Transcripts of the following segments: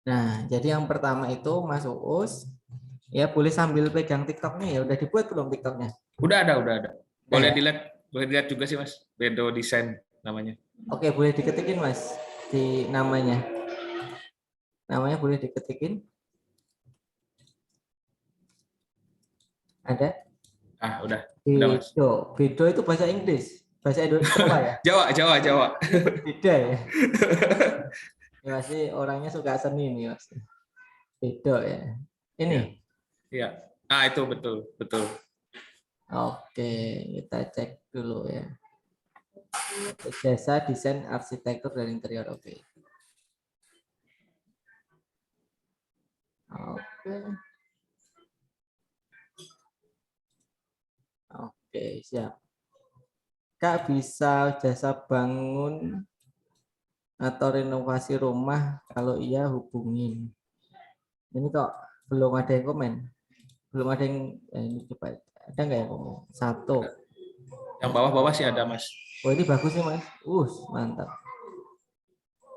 Nah, jadi yang pertama itu Mas Uus, ya boleh sambil pegang TikToknya ya. Udah dibuat belum TikToknya? Udah ada. Udah ya? Boleh dilihat juga sih Mas. Bedo Desain namanya. Oke, boleh diketikin Mas di namanya. Namanya boleh diketikin. Ada? Udah Mas. Bedo. Bedo itu bahasa Inggris. Bahasa Jawa ya? Jawa. Ini berbeda ya. Ya masih orangnya suka seni nih Mas. Bedo ya. Ini. Ya, iya. Itu betul. Oke, kita cek dulu ya. Jasa desain arsitektur dan interior. Oke. Oke. Oke, siap. Kak bisa jasa bangun atau renovasi rumah? Kalau iya hubungin. Ini kok belum ada yang komen. Belum ada yang ini coba ada nggak yang komen? Satu. Yang bawah-bawah sih ada Mas. Oh ini bagus nih Mas. Mantap.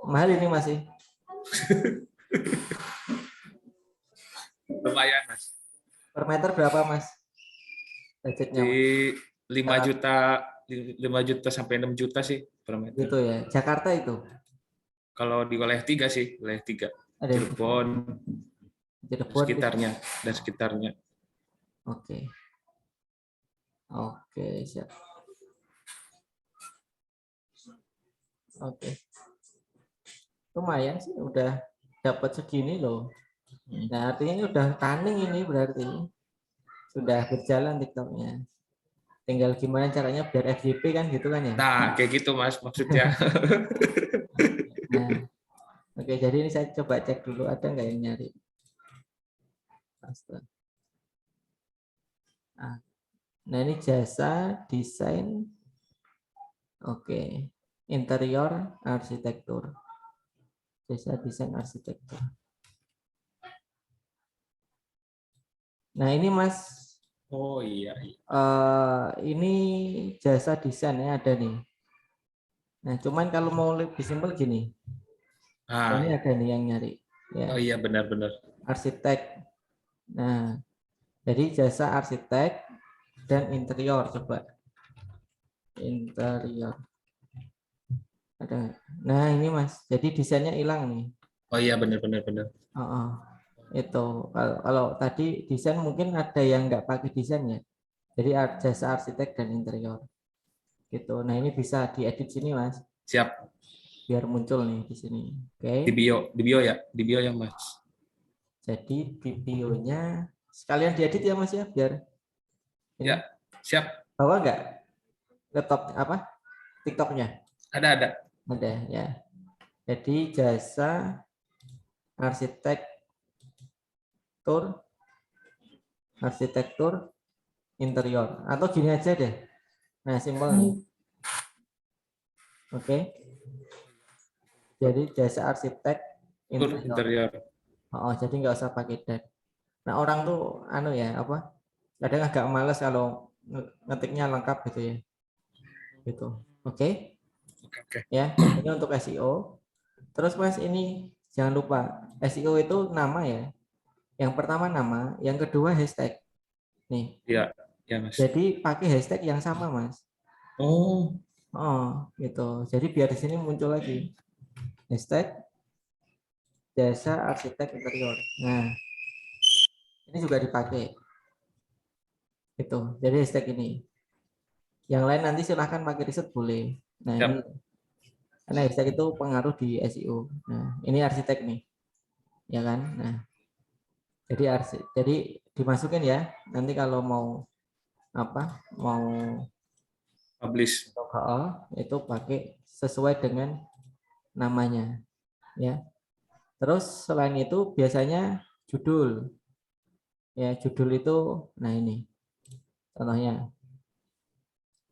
Mahal ini masih. Lumayan Mas. Per meter berapa Mas? Budgetnya Di Mas? 5 Jakarta. juta 5 juta sampai 6 juta sih per meter. Gitu ya. Jakarta itu. Kalau di wilayah 3 sih, wilayah 3. Ada yang Cirebon Cirebon. dan sekitarnya. Oke. Oke, siap. Oke. Lumayan sih udah dapat segini loh. Nah, artinya ini udah running ini berarti. Sudah berjalan TikToknya. Tinggal gimana caranya biar FYP kan gitu kan ya. Nah, kayak gitu Mas maksudnya. Nah, oke jadi ini saya coba cek dulu ada nggak yang nyari. Nah, ini jasa desain. Oke. Interior arsitektur. Jasa desain arsitektur. Nah, ini Mas Oh iya. ini jasa desain ya ada nih. Nah, cuman kalau mau lebih simpel gini. Ini Iya. ada nih yang nyari. Ya, Oh iya benar-benar. arsitek. Nah, jadi jasa arsitek dan interior coba. Interior. Ada. Nah, ini Mas. Jadi desainnya hilang nih. Oh iya benar. Oh, itu kalau tadi desain mungkin ada yang nggak pakai desain ya. Jadi jasa arsitek dan interior. Gitu. Nah, ini bisa diedit sini Mas. Siap. Biar muncul nih di sini. Oke. Di bio ya Mas. Jadi videonya sekalian diedit ya Mas ya biar ini Ya, siap. bawa nggak laptop apa TikToknya Ada. ada ya. Jadi jasa arsitektur interior atau gini aja deh. Nah simpel nih. Oke. Jadi jasa arsitek interior. Interior. Oh, jadi nggak usah pakai tag. Nah orang tuh anu ya apa? Kadang agak males kalau ngetiknya lengkap gitu ya. Gitu. Oke. Oke. Ya, ini untuk SEO. Terus Mas ini jangan lupa SEO itu nama ya. Yang pertama nama, yang kedua hashtag. Nih. Iya, ya Mas. Jadi pakai hashtag yang sama Mas. Oh, Oh, gitu. Jadi biar di sini muncul lagi hashtag jasa arsitek interior. Nah, ini juga dipakai. Itu. Jadi hashtag ini. Yang lain nanti silahkan pakai riset boleh. Nah, ini siap. karena hashtag itu pengaruh di SEO. Nah, ini arsitek nih. Ya kan? Nah, jadi dimasukin ya. Nanti kalau mau apa? Mau Publish. itu pakai sesuai dengan namanya ya. Terus selain itu biasanya judul. Ya, judul itu nah ini contohnya.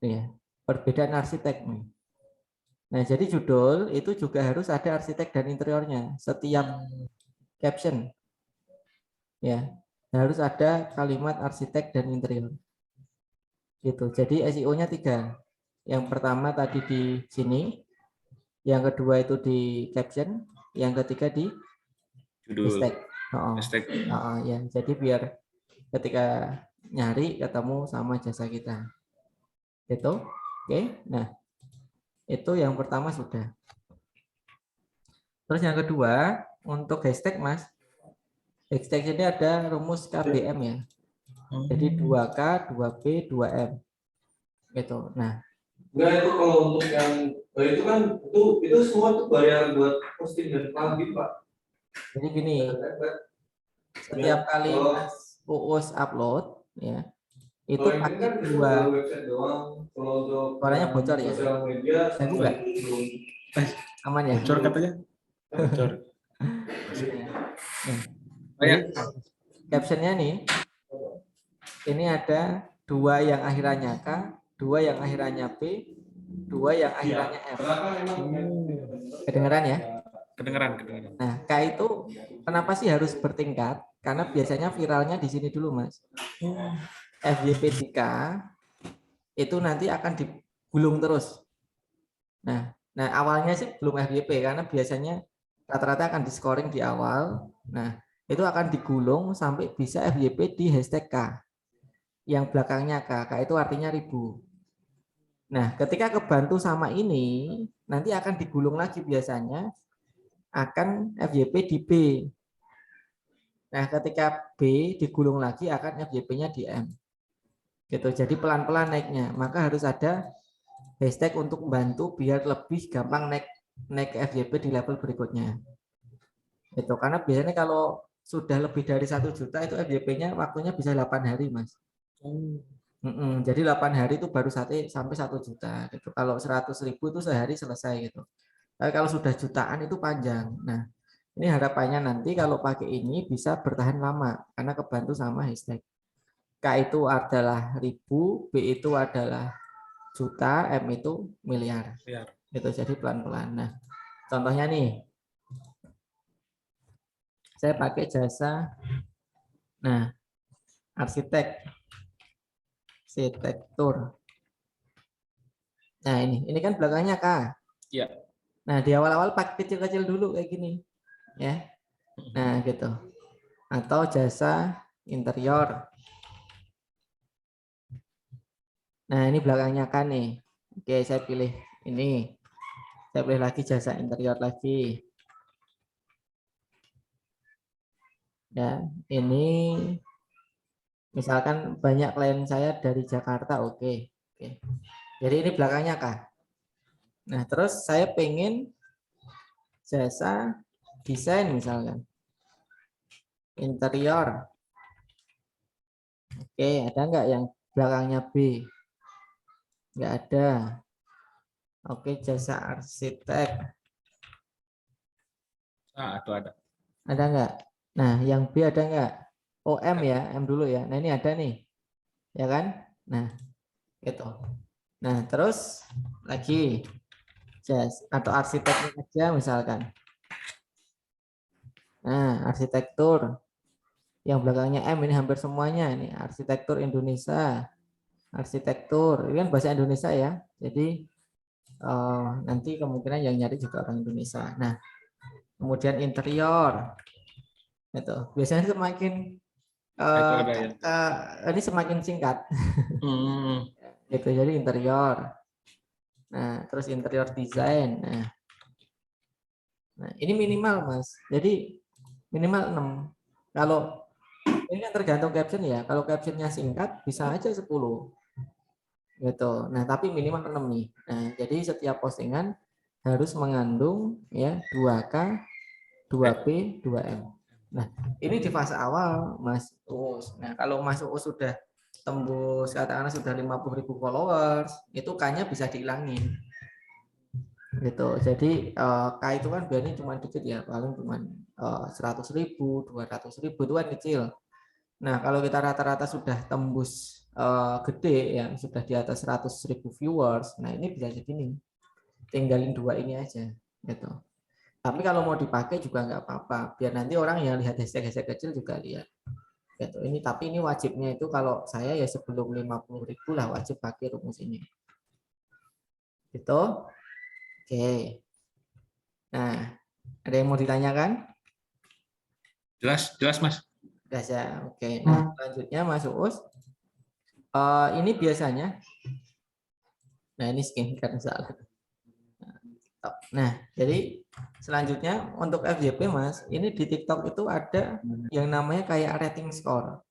Ya, perbedaan arsitek nih. Nah, jadi judul itu juga harus ada arsitek dan interiornya. Setiap caption ya harus ada kalimat arsitek dan interior. Gitu. Jadi SEO-nya 3. Yang pertama tadi di sini, yang kedua itu di caption, yang ketiga di Judul. hashtag. Oh, Hashtag. ya. Jadi biar ketika nyari ketemu sama jasa kita. Itu. Oke. Nah, itu yang pertama sudah. Terus yang kedua, untuk hashtag, Mas. Hashtag ini ada rumus KBM ya. Jadi 2K, 2B, 2M. Gitu. Nah, enggak, itu kalau untuk yang itu kan itu semua tuh bayar buat posting dan lagi Pak. jadi gini, setiap kali Mas Uus upload ya, itu Kalau yang ini pakai kan itu dua. baru website doang. Kalau untuk Suaranya yang bocor ya? sosial media Ganggu sama nggak? itu belum. Aman ya? Bocor katanya. Bocor. Nah, Oh, ya. jadi captionnya nih, ini ada 2 yang akhirannya K, 2 yang akhirannya P, 2 yang akhirannya M. Kedengeran ya? Kedengeran. Nah, K itu kenapa sih harus bertingkat? Karena biasanya viralnya di sini dulu, Mas. FYP di K itu nanti akan digulung terus. Nah, awalnya sih belum FYP karena biasanya rata-rata akan di-scoring di awal. Nah, itu akan digulung sampai bisa FYP di hashtag K. Yang belakangnya K itu artinya 1000. Nah, ketika kebantu sama ini, nanti akan digulung lagi biasanya akan FYP di B. Nah, ketika B digulung lagi akan FYP-nya di M. Gitu. Jadi pelan-pelan naiknya. Maka harus ada hashtag untuk membantu biar lebih gampang naik ke FYP di level berikutnya. Itu karena biasanya kalau sudah lebih dari 1 juta itu FYP-nya waktunya bisa 8 hari, Mas. Jadi 8 hari itu baru sampai 1 juta gitu. Kalau 100.000 itu sehari selesai gitu. Tapi kalau sudah jutaan itu panjang. Nah, ini harapannya nanti kalau pakai ini bisa bertahan lama karena kebantu sama hashtag. K itu adalah 1000, B itu adalah juta, M itu miliar. Gitu. Jadi pelan-pelan. Nah, contohnya nih. Saya pakai jasa arsitektur. Nah, ini kan belakangnya K. Iya. Nah, di awal-awal pakai kecil-kecil dulu kayak gini. Ya. Nah, gitu. Atau jasa interior. Nah, ini belakangnya kan nih. Oke, saya pilih ini. Saya pilih lagi jasa interior lagi. Ya, ini misalkan banyak klien saya dari Jakarta, oke. Jadi ini belakangnya Kak. Nah, terus saya pengen jasa desain misalkan. Interior. Oke, ada nggak yang belakangnya B? Nggak ada. Oke, jasa arsitek. Itu ada. Ada nggak? Nah, yang B ada nggak? Oh, M ya, M dulu ya. Nah, ini ada nih. Ya kan? Nah, gitu. Nah, terus lagi atau arsiteknya aja misalkan. Nah, arsitektur. Yang belakangnya M ini hampir semuanya. Ini arsitektur Indonesia. Arsitektur. Ini kan bahasa Indonesia ya. Jadi nanti kemungkinan yang nyari juga orang Indonesia. Nah, kemudian interior. Itu biasanya semakin ini semakin singkat. Gitu, jadi interior. Nah, terus interior design. Nah, ini minimal, Mas. Jadi minimal 6. Kalau ini kan tergantung caption ya. Kalau captionnya singkat bisa aja 10. Gitu. Nah, tapi minimal 6 nih. Nah, jadi setiap postingan harus mengandung ya 2K, 2P, 2M. Nah, ini di fase awal Mas Uus. Nah, kalau Mas Uus sudah tembus katakanlah sudah 50.000 followers, itu K-nya bisa dihilangin. Gitu. Jadi K itu kan biasanya cuma dikit ya, paling cuma 100.000, 200.000 itu kan kecil. Nah, kalau kita rata-rata sudah tembus gede ya, sudah di atas 100.000 viewers, nah ini bisa segini. Tinggalin 2 ini aja gitu. Tapi kalau mau dipakai juga nggak apa-apa, biar nanti orang yang lihat hashtag kecil juga lihat. Gitu. Tapi ini wajibnya itu kalau saya ya sebelum 50.000 lah wajib pakai rumus ini. Gitu. Oke. Nah, ada yang mau ditanyakan? Jelas Mas. Jelas ya. Oke. Nah, selanjutnya Mas Uus. Ini biasanya, nah ini skincare salah. Nah, jadi selanjutnya untuk FYP Mas, ini di TikTok itu ada yang namanya kayak rating score.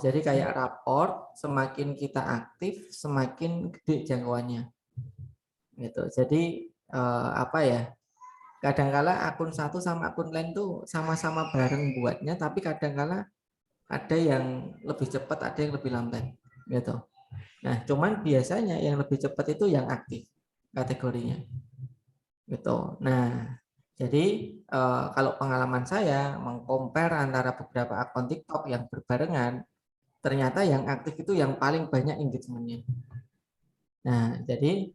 Jadi kayak raport, semakin kita aktif, semakin gede jangkauannya. Gitu. Jadi apa ya? Kadangkala akun satu sama akun lain tuh sama-sama bareng buatnya, tapi kadangkala ada yang lebih cepat, ada yang lebih lambat, gitu. Nah, cuman biasanya yang lebih cepat itu yang aktif kategorinya, gitu. Nah, jadi kalau pengalaman saya mengcompare antara beberapa akun TikTok yang berbarengan, ternyata yang aktif itu yang paling banyak engagement-nya. Nah, jadi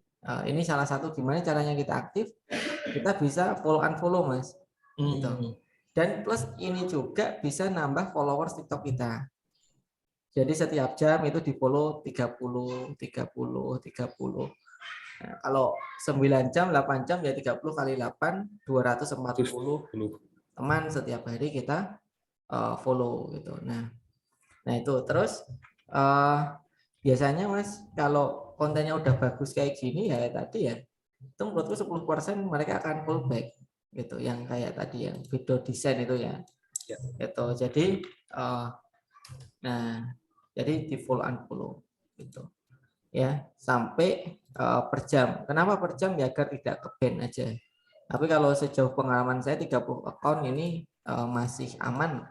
ini salah satu gimana caranya kita aktif, kita bisa follow unfollow Mas. Gitu. Dan plus ini juga bisa nambah followers TikTok kita. Jadi setiap jam itu di follow 30, 30, 30. Nah, kalau 9 jam, 8 jam ya 30 kali 8, 240 teman setiap hari kita follow gitu. Nah itu terus biasanya Mas kalau kontennya udah bagus kayak gini ya tadi ya, itu menurutku 10% mereka akan full back gitu, yang kayak tadi yang video desain itu ya. Gitu. Jadi jadi di follow unfollow gitu. Ya, sampai per jam. Kenapa per jam? Ya agar tidak ke-ban aja. Tapi kalau sejauh pengalaman saya 30 account ini masih aman.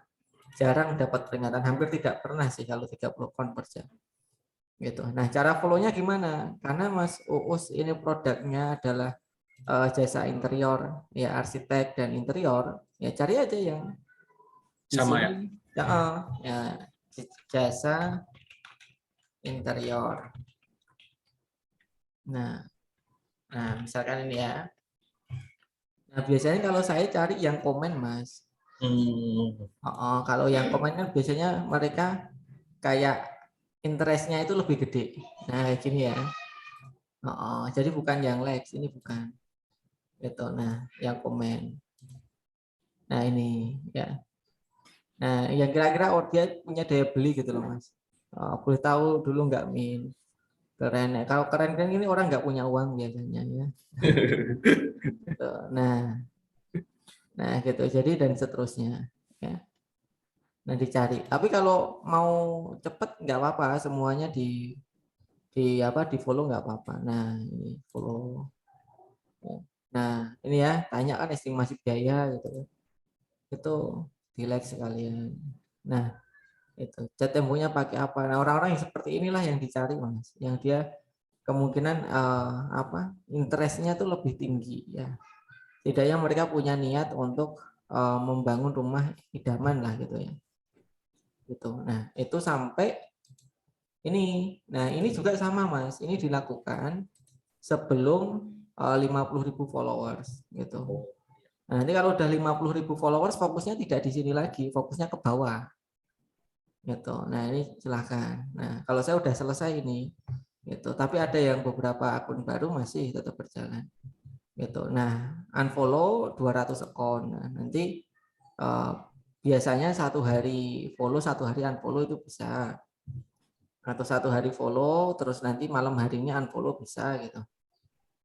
Jarang dapat peringatan, hampir tidak pernah sih kalau 30 account per jam. Gitu. Nah, cara follow-nya gimana? Karena Mas Uus ini produknya adalah jasa interior, ya arsitek dan interior, ya cari aja yang di Sama sini. Ya, jasa interior. Nah, misalkan ini ya. Nah, biasanya kalau saya cari yang komen, Mas. Kalau yang komen kan biasanya mereka kayak interestnya itu lebih gede. Nah, kayak gini ya. Jadi bukan yang likes, ini bukan. Gitu. Nah, yang komen. Nah, ini ya. Nah, yang kira-kira dia punya daya beli gitu loh, Mas. Boleh tahu dulu nggak Min? Keren ya. Kalau keren-keren ini orang nggak punya uang biasanya ya. Gitu. Nah gitu. Jadi dan seterusnya. Ya. Nah dicari. Tapi kalau mau cepet nggak apa-apa. Semuanya di follow nggak apa-apa. Nah ini follow. Nah ini ya. Tanya kan estimasi biaya gitu. Itu di like sekalian. Nah itu. Cat temboknya pakai apa? Nah orang-orang yang seperti inilah yang dicari Mas. Yang dia kemungkinan interestnya tuh lebih tinggi ya. Tidaknya mereka punya niat untuk membangun rumah idaman lah gitu ya. Gitu. Nah, itu sampai ini. Nah, ini juga sama Mas. Ini dilakukan sebelum 50.000 followers gitu. Nah, nanti kalau udah 50.000 followers fokusnya tidak di sini lagi, fokusnya ke bawah. Gitu. Nah, ini silakan. Nah, kalau saya udah selesai ini gitu. Tapi ada yang beberapa akun baru masih tetap berjalan. Gitu. Nah, unfollow 200 akun. Nah, nanti biasanya satu hari follow, satu hari unfollow itu bisa. Atau satu hari follow, terus nanti malam harinya unfollow bisa gitu.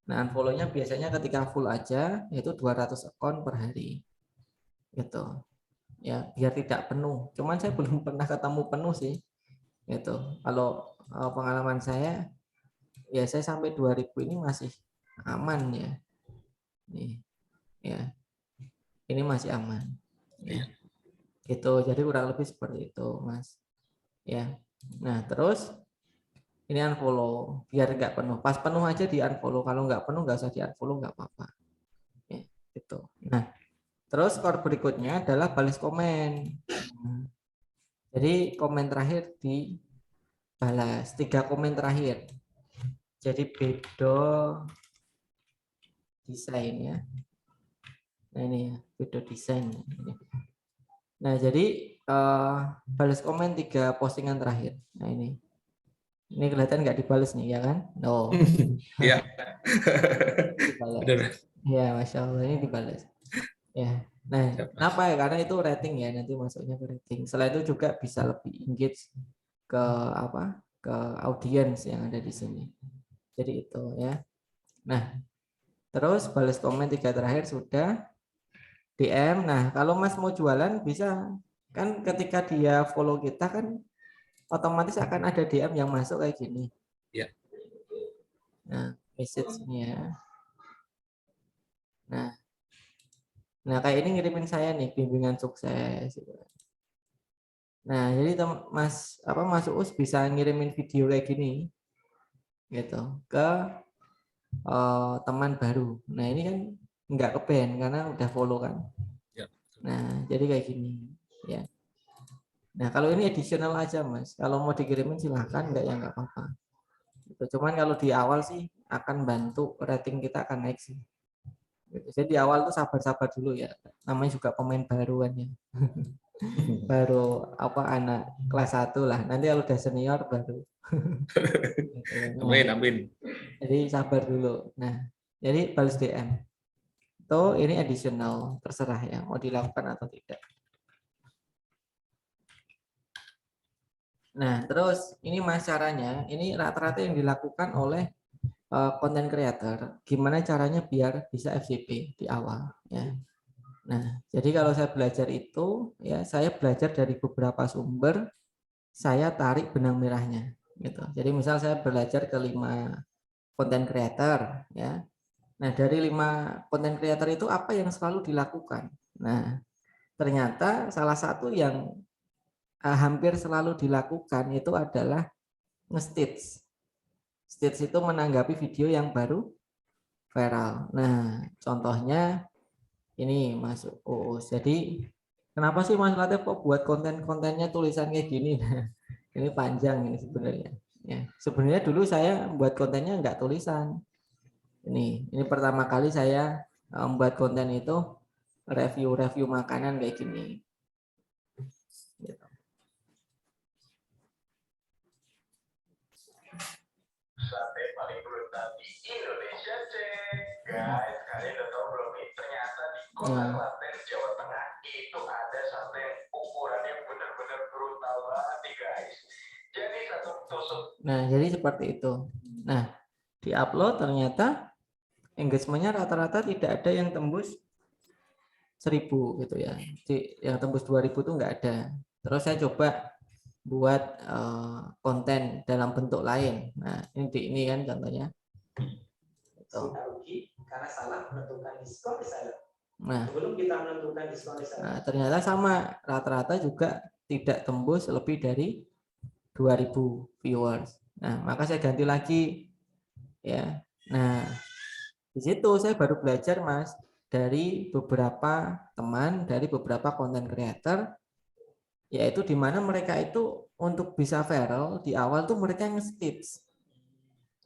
Nah, unfollow-nya biasanya ketika full aja, yaitu 200 akun per hari. Gitu. Ya, biar tidak penuh. Cuman saya belum pernah ketemu penuh sih. Gitu. Kalau pengalaman saya, ya saya sampai 2000 ini masih aman ya. Nih, ya. Ini masih aman. Ya. Gitu. Jadi kurang lebih seperti itu, Mas. Ya. Nah, terus ini unfollow biar nggak penuh. Pas penuh aja di unfollow. Kalau nggak penuh nggak usah di unfollow, nggak apa-apa. Ya, gitu. Nah, terus skor berikutnya adalah balas komen. Jadi komen terakhir dibalas. 3 komen terakhir. Jadi bedo desain ya. Nah ini ya, bedo desain. Nah jadi balas komen 3 postingan terakhir. Nah ini kelihatan nggak dibalas nih ya kan? No. Iya. Dibalas. Benar. Ya Masya Allah ini dibalas. Ya. Nah, Siap, Mas. kenapa ya? Karena itu rating ya, nanti masuknya ke rating. Selain itu juga bisa lebih engage ke apa? Ke audiens yang ada di sini. Jadi itu ya. Nah, terus balas komen 3 terakhir sudah. DM. Nah, kalau Mas mau jualan bisa kan ketika dia follow kita kan otomatis akan ada DM yang masuk kayak gini. Ya. Nah, message-nya. Nah, kayak ini ngirimin saya nih bimbingan sukses. Nah, jadi Mas Uus bisa ngirimin video kayak gini gitu ke teman baru. Nah, ini kan nggak ke-ban karena udah follow kan. Ya. Nah, jadi kayak gini ya. Nah, kalau ini additional aja, Mas. Kalau mau dikirimin silahkan, enggak ya enggak apa-apa. Gitu. Cuman kalau di awal sih akan bantu rating kita akan naik sih. Gitu. Jadi di awal tuh sabar-sabar dulu ya. Namanya juga pemain baru kan ya. Baru anak kelas 1 lah. Nanti kalau udah senior baru. Gitu. Amin, amin. Jadi sabar dulu. Nah, jadi balas DM. Tuh ini additional, terserah ya mau dilakukan atau tidak. Nah, terus ini Mas caranya, ini rata-rata yang dilakukan oleh content creator. Gimana caranya biar bisa FYP di awal ya. Nah, jadi kalau saya belajar itu ya saya belajar dari beberapa sumber, saya tarik benang merahnya gitu. Jadi misal saya belajar ke 5 content creator ya. Nah, dari 5 content creator itu apa yang selalu dilakukan? Nah, ternyata salah satu yang hampir selalu dilakukan itu adalah nge-stitch. Stitch itu menanggapi video yang baru viral. Nah, contohnya ini Mas Uus. Jadi, kenapa sih Mas Latif kok buat konten-kontennya tulisan kayak gini? Ini panjang ini sebenarnya. Ya, sebenarnya dulu saya buat kontennya nggak tulisan. Ini pertama kali saya membuat konten itu review makanan kayak gini. Gitu. Sate paling brutal di Indonesia, cek. Guys, kalian udah tahu belum nih? Ternyata di Kota Klaten, Jawa Tengah itu ada sate yang ukurannya benar-benar brutal banget nih, guys. Jadi satu tusuk. Nah, jadi seperti itu. Nah, di-upload ternyata engagement-nya rata-rata tidak ada yang tembus 1.000 gitu ya. Yang tembus 2.000 itu enggak ada. Terus saya coba buat konten dalam bentuk lain. Nah, ini kan contohnya. Gitu. Karena salah menentukan diskon reseller. Nah, sebelum kita menentukan diskon reseller. Nah, ternyata sama, rata-rata juga tidak tembus lebih dari 2.000 viewers. Nah, maka saya ganti lagi ya. Nah, di situ saya baru belajar Mas dari beberapa teman, dari beberapa content creator, yaitu di mana mereka itu untuk bisa viral di awal tuh mereka nge-stitch.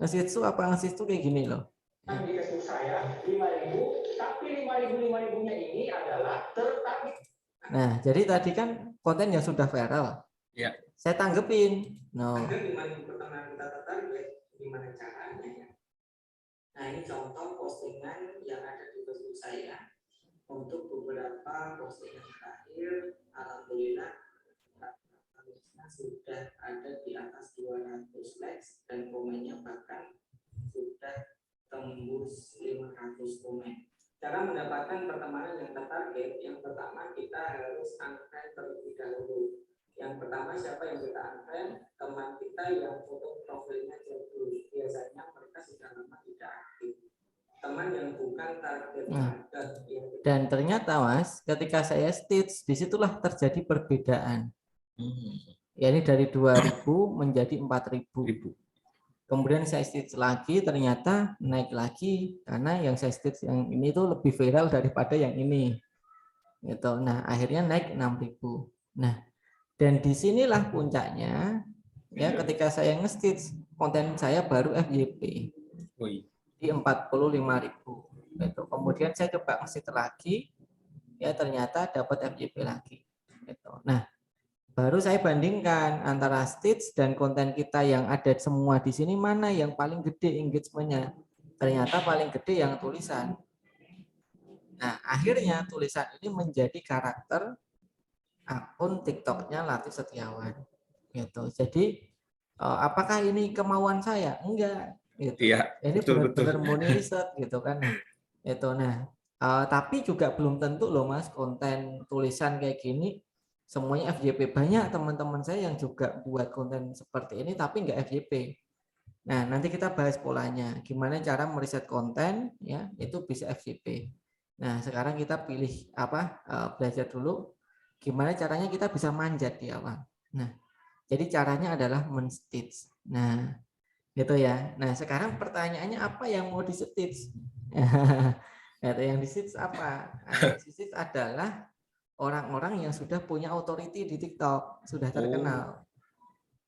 Nge-stitch itu apa? Nge-stitch itu kayak gini loh. Di Facebook saya 5.000, tapi 5.000-nya ini adalah tertarik. Nah, jadi tadi kan konten yang sudah viral. Ya. Saya tanggepin. No. Ada 5.000 pertama kita tertarik, gimana caranya? Nah, ini contoh postingan yang ada di Facebook saya. Untuk beberapa postingan terakhir, alhamdulillah sudah ada di atas 200 likes dan komennya bahkan sudah tembus 500 komen. Cara mendapatkan pertemanan yang tertarget, yang pertama kita harus unfriend terlebih dahulu. Yang pertama siapa yang kita unfriend? Teman kita yang foto profilnya jadul. Biasanya mereka sudah lama tidak aktif. Teman yang bukan target target. Dan ternyata Mas, ketika saya stitch, disitulah terjadi perbedaan. Ya, ini dari 2.000 menjadi 4.000. Kemudian saya stitch lagi, ternyata naik lagi karena yang saya stitch yang ini tuh lebih viral daripada yang ini. Gitu. Nah, akhirnya naik 6.000. Nah, dan disinilah puncaknya ya ketika saya nge-stitch konten saya baru FYP di 45.000. Gitu. Kemudian saya coba nge-stitch lagi, ya ternyata dapat FYP lagi. Gitu. Nah, baru saya bandingkan antara stitch dan konten kita yang ada semua di sini mana yang paling gede engagement-nya. Ternyata paling gede yang tulisan. Nah, akhirnya tulisan ini menjadi karakter akun TikToknya Latif Setiawan. Gitu. Jadi apakah ini kemauan saya? Enggak. Gitu. Iya, Ini betul. benar-benar murni riset gitu kan. Nah, itu. Nah, tapi juga belum tentu loh Mas, konten tulisan kayak gini semuanya FYP. Banyak teman-teman saya yang juga buat konten seperti ini tapi enggak FYP. Nah, nanti kita bahas polanya. Gimana cara meriset konten ya, itu bisa FYP. Nah, sekarang kita pilih belajar dulu gimana caranya kita bisa manjat di awal. Nah, jadi caranya adalah men-stitch. Nah, gitu ya. Nah, sekarang pertanyaannya apa yang mau di-stitch? Itu yang di-stitch apa? Yang di-stitch adalah orang-orang yang sudah punya authority di TikTok, sudah terkenal.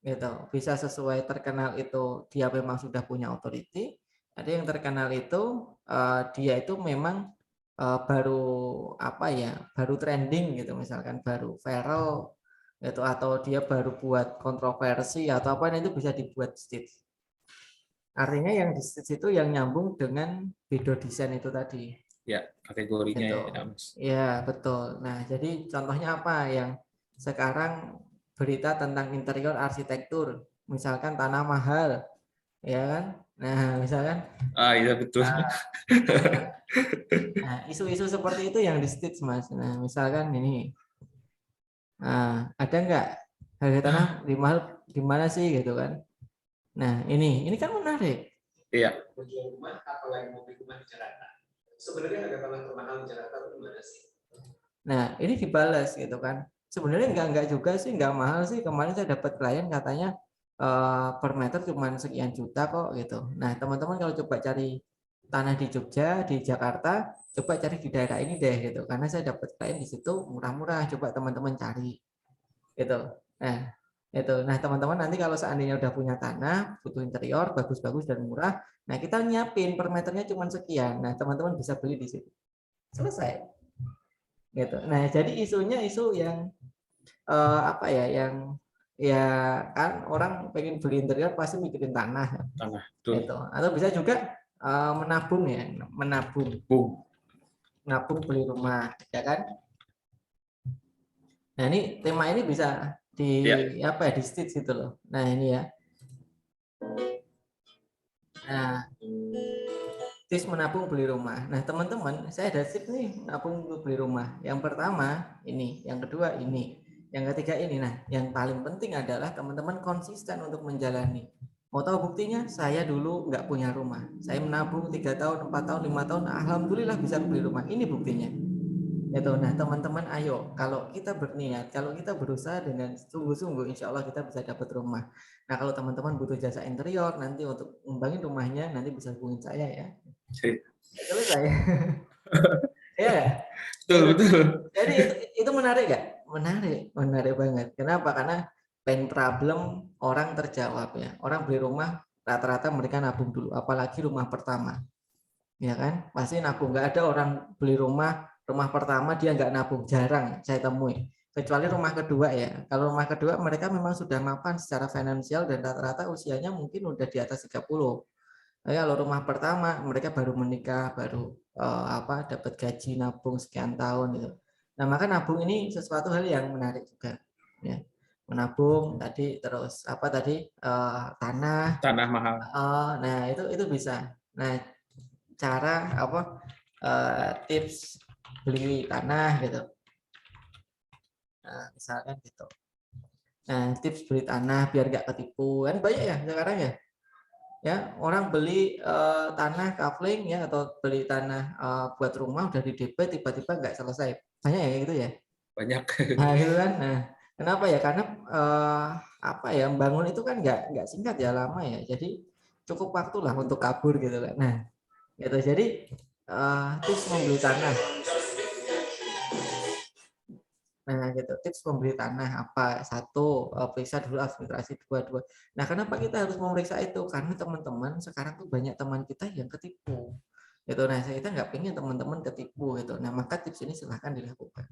Gitu. Bisa sesuai terkenal itu dia memang sudah punya authority. Ada yang terkenal itu dia itu memang baru baru trending gitu, misalkan baru viral gitu, atau dia baru buat kontroversi atau apa, itu bisa dibuat stitch. Artinya yang di stitch itu yang nyambung dengan video desain itu tadi. Ya, kategorinya Gitu. ya, Mas. Ya, betul. Nah, jadi contohnya apa yang sekarang berita tentang interior arsitektur, misalkan tanah mahal, ya kan? Nah, misalkan Iya betul. nah, isu-isu seperti itu yang di stitch, Mas. Nah, misalkan ini, ada nggak harga tanah di mana sih gitu kan? Nah, ini kan menarik. Iya. Menjual rumah, apalagi mau beli rumah di Jakarta. Sebenarnya harga tanah termahal di Jakarta itu gimana sih? Nah, ini dibalas gitu kan. Sebenarnya enggak juga sih, enggak mahal sih. Kemarin saya dapat klien katanya per meter cuma sekian juta kok gitu. Nah, teman-teman kalau coba cari tanah di Jogja, di Jakarta, coba cari di daerah ini deh gitu. Karena saya dapat klien di situ murah-murah. Coba teman-teman cari gitu. Nah, itu. Nah, teman-teman nanti kalau seandainya udah punya tanah, butuh interior bagus-bagus dan murah, nah kita nyiapin per meternya cuma sekian. Nah, teman-teman bisa beli di situ. Selesai. Gitu. Nah, jadi isunya isu yang yang ya kan orang pengen beli interior pasti mikirin tanah. Tanah, betul. Gitu. Atau bisa juga menabung ya, menabung beli rumah, ya kan? Nah, ini tema ini bisa di di stitch gitu loh. Nah, ini ya. Nah, tips menabung beli rumah. Nah, teman-teman, saya ada tips nih menabung beli rumah. Yang pertama ini, yang kedua ini, yang ketiga ini. Nah, yang paling penting adalah teman-teman konsisten untuk menjalani. Mau tahu buktinya? Saya dulu nggak punya rumah. Saya menabung 3 tahun, 4 tahun, 5 tahun, alhamdulillah bisa beli rumah. Ini buktinya. Itu. Nah, teman-teman, ayo, kalau kita berniat, kalau kita berusaha dengan sungguh-sungguh, insya Allah kita bisa dapat rumah. Nah, kalau teman-teman butuh jasa interior nanti untuk ngembangin rumahnya, nanti bisa hubungin saya ya. Selesai. Ya. Betul. Jadi itu menarik nggak? Menarik banget. Kenapa? Karena pain problem orang terjawab ya. Orang beli rumah rata-rata mereka nabung dulu, apalagi rumah pertama. Ya kan? Pasti nabung. Nggak ada orang beli rumah pertama dia nggak nabung, jarang saya temui. Kecuali rumah kedua ya. Kalau rumah kedua mereka memang sudah mapan secara finansial dan rata-rata usianya mungkin udah di atas 30. Kalau rumah pertama mereka baru menikah, baru dapat gaji nabung sekian tahun gitu. Nah, maka nabung ini sesuatu hal yang menarik juga ya. Menabung tadi, terus tanah mahal. Nah, itu bisa. Nah, cara tips beli tanah gitu. Nah, misalkan gitu. Nah, tips beli tanah biar nggak ketipu kan banyak ya sekarang ya. Ya, orang beli tanah kafling ya atau beli tanah buat rumah udah di DP tiba-tiba nggak selesai. Banyak ya gitu ya. Banyak. Nah, gitu kan. Nah, kenapa ya? Karena membangun itu kan nggak singkat ya, lama ya. Jadi cukup waktu lah untuk kabur gitu kan. Nah, gitu. Jadi tips membeli tanah. Nah, gitu. Tips membeli tanah apa? Satu, periksa dulu administrasi. Dua. Nah, kenapa kita harus memeriksa itu? Karena teman-teman sekarang tuh banyak teman kita yang ketipu. Gitu. Nah, kita nggak pengen teman-teman ketipu gitu. Nah, maka tips ini silahkan dilakukan.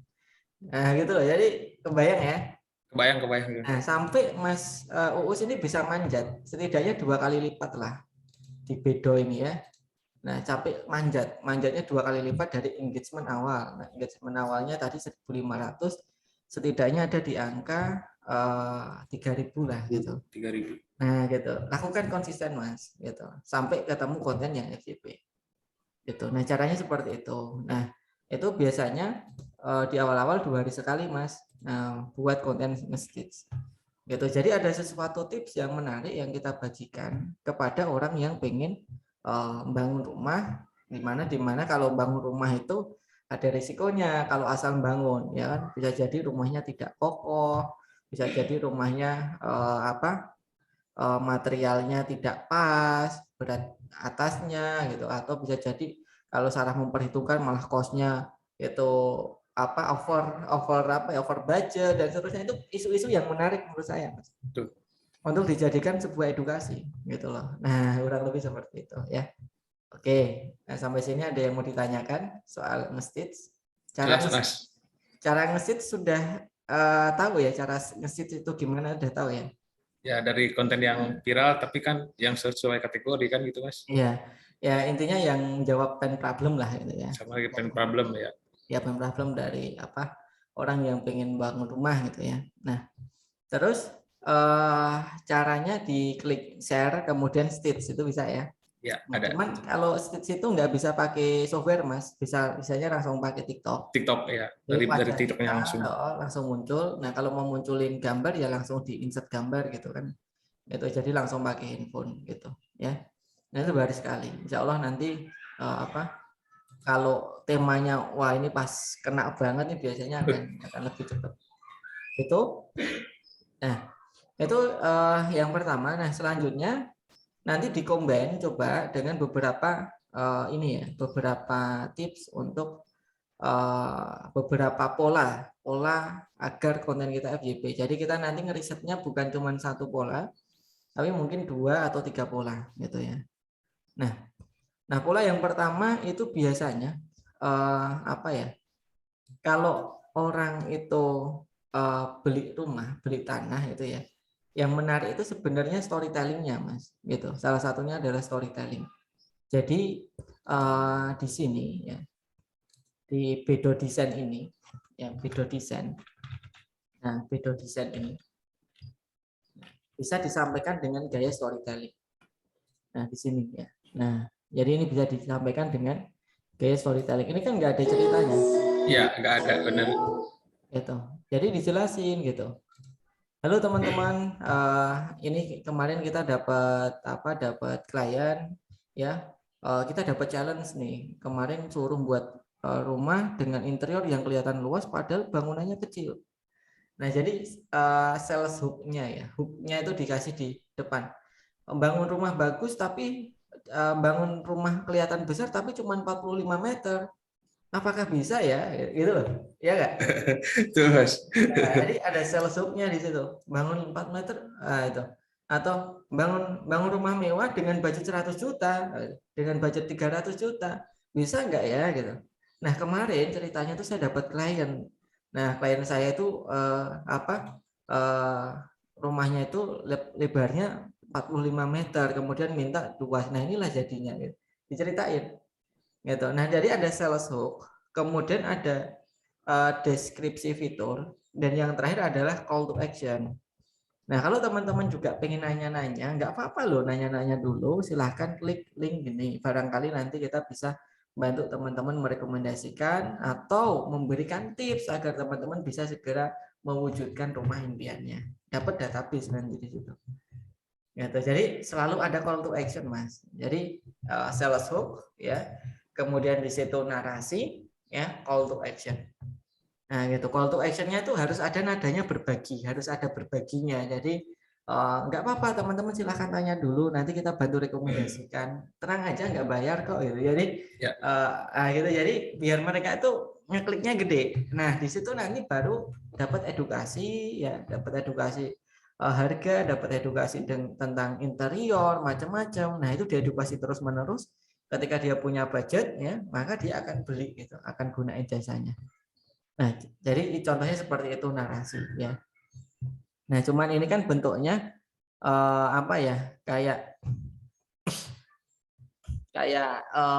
Nah, gitu loh. Jadi kebayang ya. Kebayang. Nah, sampai Mas Uus ini bisa manjat setidaknya 2 kali lipat lah di Bedo ini ya. Nah, capek manjatnya 2 kali lipat dari engagement awal. Nah, engagement awalnya tadi 1.500, setidaknya ada di angka 3.000 lah gitu. 3.000. Nah, gitu. Lakukan konsisten, Mas, gitu. Sampai ketemu konten yang FYP. Gitu. Nah, caranya seperti itu. Nah, itu biasanya di awal-awal 2 hari sekali, Mas. Nah, buat konten nge-stitch. Gitu. Jadi ada sesuatu tips yang menarik yang kita bagikan kepada orang yang pengen bangun rumah, dimana kalau bangun rumah itu ada risikonya kalau asal bangun, ya kan, bisa jadi rumahnya tidak kokoh, bisa jadi rumahnya materialnya tidak pas berat atasnya gitu, atau bisa jadi kalau salah memperhitungkan malah kosnya itu over budget dan seterusnya. Itu isu-isu yang menarik menurut saya, Mas, untuk dijadikan sebuah edukasi gitu loh. Nah, kurang lebih seperti itu ya. Oke, nah sampai sini ada yang mau ditanyakan soal nge-stitch? Cara nge-stitch sudah tahu ya, cara nge-stitch itu gimana, udah tahu ya? Ya, dari konten yang viral tapi kan yang sesuai kategori kan gitu, Mas. Iya. Ya, intinya yang jawab pain problem lah gitu ya. Sama pain problem ya. Ya, pain problem dari orang yang pengen bangun rumah gitu ya. Nah, terus caranya diklik share kemudian stitch itu bisa ya. Ya, Nah, ada. cuman kalau stitch itu nggak bisa pakai software, Mas. Bisanya langsung pakai TikTok. TikTok ya. Dari TikToknya langsung. Langsung muncul. Nah, kalau mau munculin gambar ya langsung di insert gambar gitu kan. Itu jadi langsung pakai handphone gitu ya. Nah, itu baru sekali. Insya Allah nanti kalau temanya wah ini pas kena banget nih, biasanya akan lebih cepat. Itu. Nah, itu yang pertama. Nah, selanjutnya nanti dikombin coba dengan beberapa beberapa tips untuk beberapa pola agar konten kita FYP. Jadi kita nanti ngerisetnya bukan cuma satu pola, tapi mungkin 2 atau 3 pola gitu ya. Nah, pola yang pertama itu biasanya kalau orang itu beli rumah, beli tanah itu ya, yang menarik itu sebenarnya storytelling-nya, Mas. Gitu. Salah satunya adalah storytelling. Jadi di sini ya, di Bedo Design ini, ya Bedo Design. Nah, Bedo Design ini bisa disampaikan dengan gaya storytelling. Nah, di sini ya. Nah, jadi ini bisa disampaikan dengan gaya storytelling. Ini kan nggak ada ceritanya. Iya, nggak ada, benar. Gitu. Jadi dijelasin gitu. Halo teman-teman, ini kemarin kita dapat klien ya. Kita dapat challenge nih. Kemarin suruh buat rumah dengan interior yang kelihatan luas padahal bangunannya kecil. Nah, jadi sales hook-nya ya. Hook-nya itu dikasih di depan. Bangun rumah bagus tapi bangun rumah kelihatan besar tapi cuma 45 meter. Apakah bisa ya? Gitu loh. Ya enggak? Tuh, Mas. Nah, jadi ada sales hook-nya di situ. Bangun 4 meter itu. Atau bangun rumah mewah dengan budget 100 juta, dengan budget 300 juta. Bisa enggak ya gitu. Nah, kemarin ceritanya tuh saya dapat klien. Nah, klien saya itu rumahnya itu lebarnya 45 meter, kemudian minta 2. Nah, inilah jadinya gitu. Diceritain. Gitu. Nah, jadi ada sales hook, kemudian ada deskripsi fitur, dan yang terakhir adalah call to action. Nah, kalau teman-teman juga pengen nanya-nanya, nggak apa-apa loh, nanya-nanya dulu, silahkan klik link gini. Barangkali nanti kita bisa bantu teman-teman merekomendasikan atau memberikan tips agar teman-teman bisa segera mewujudkan rumah impiannya. Dapat database nanti di situ. Gitu. Jadi selalu ada call to action, Mas. Jadi sales hook ya, kemudian di situ narasi ya, call to action. Nah, gitu. Call to action-nya itu harus ada nadanya berbagi, harus ada berbaginya. Jadi nggak apa-apa teman-teman, silahkan tanya dulu, nanti kita bantu rekomendasikan. Tenang aja, nggak bayar kok gitu. Jadi Ya. gitu. Jadi biar mereka itu ngekliknya gede. Nah, di situ nanti baru dapat edukasi ya, dapat edukasi harga, dapat edukasi tentang interior, macam-macam. Nah, itu diedukasi terus-menerus. Ketika dia punya budget ya, maka dia akan beli gitu, akan gunain jasanya. Nah, jadi contohnya seperti itu narasi ya. Nah, cuman ini kan bentuknya kayak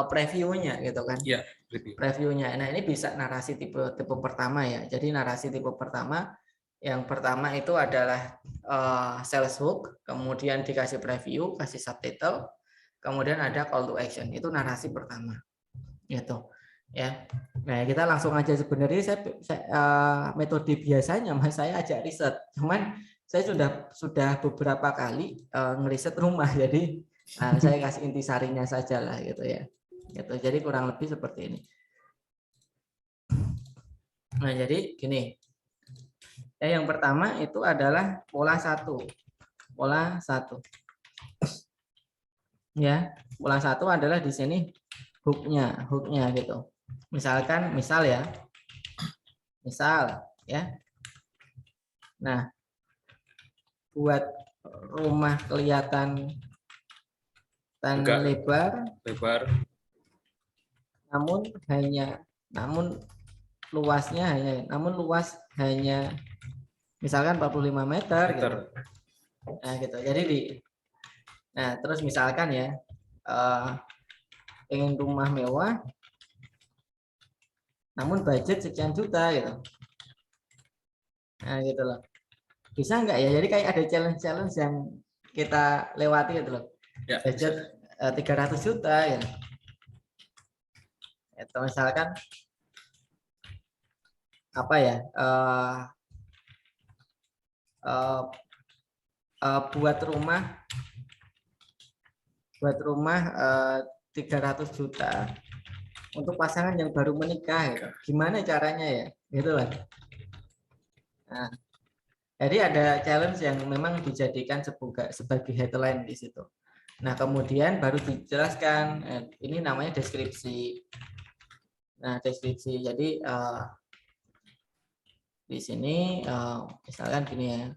previewnya gitu kan. Iya, review. Previewnya. Nah, ini bisa narasi tipe pertama ya. Jadi narasi tipe pertama, yang pertama itu adalah sales hook, kemudian dikasih preview, kasih subtitle, kemudian ada call to action. Itu narasi pertama. Gitu. Ya. Nah, kita langsung aja. Sebenarnya saya metode biasanya Mas, saya ajak riset. Cuman saya sudah beberapa kali ngeriset rumah. Jadi saya kasih intisarinya saja lah gitu ya. Gitu. Jadi kurang lebih seperti ini. Nah, jadi gini. Ya, yang pertama itu adalah pola 1. Pola 1. Ya, pola 1 adalah di sini hooknya gitu. Misalkan, misal ya. Nah, buat rumah kelihatan lebar, namun luas hanya misalkan 45 meter gitu. Nah, gitu. Jadi terus misalkan ya pengen rumah mewah namun budget sekian juta gitu. Nah, gitu loh. Bisa nggak ya? Jadi kayak ada challenge yang kita lewati gitu loh. Ya, budget 300 juta ya. Itu misalkan apa ya? Buat rumah 300 juta untuk pasangan yang baru menikah gitu. Gimana caranya ya? Gitu lah. Nah, jadi ada challenge yang memang dijadikan sebagai headline di situ. Nah, kemudian baru dijelaskan ini namanya deskripsi. Nah, deskripsi. Jadi di sini misalkan gini ya.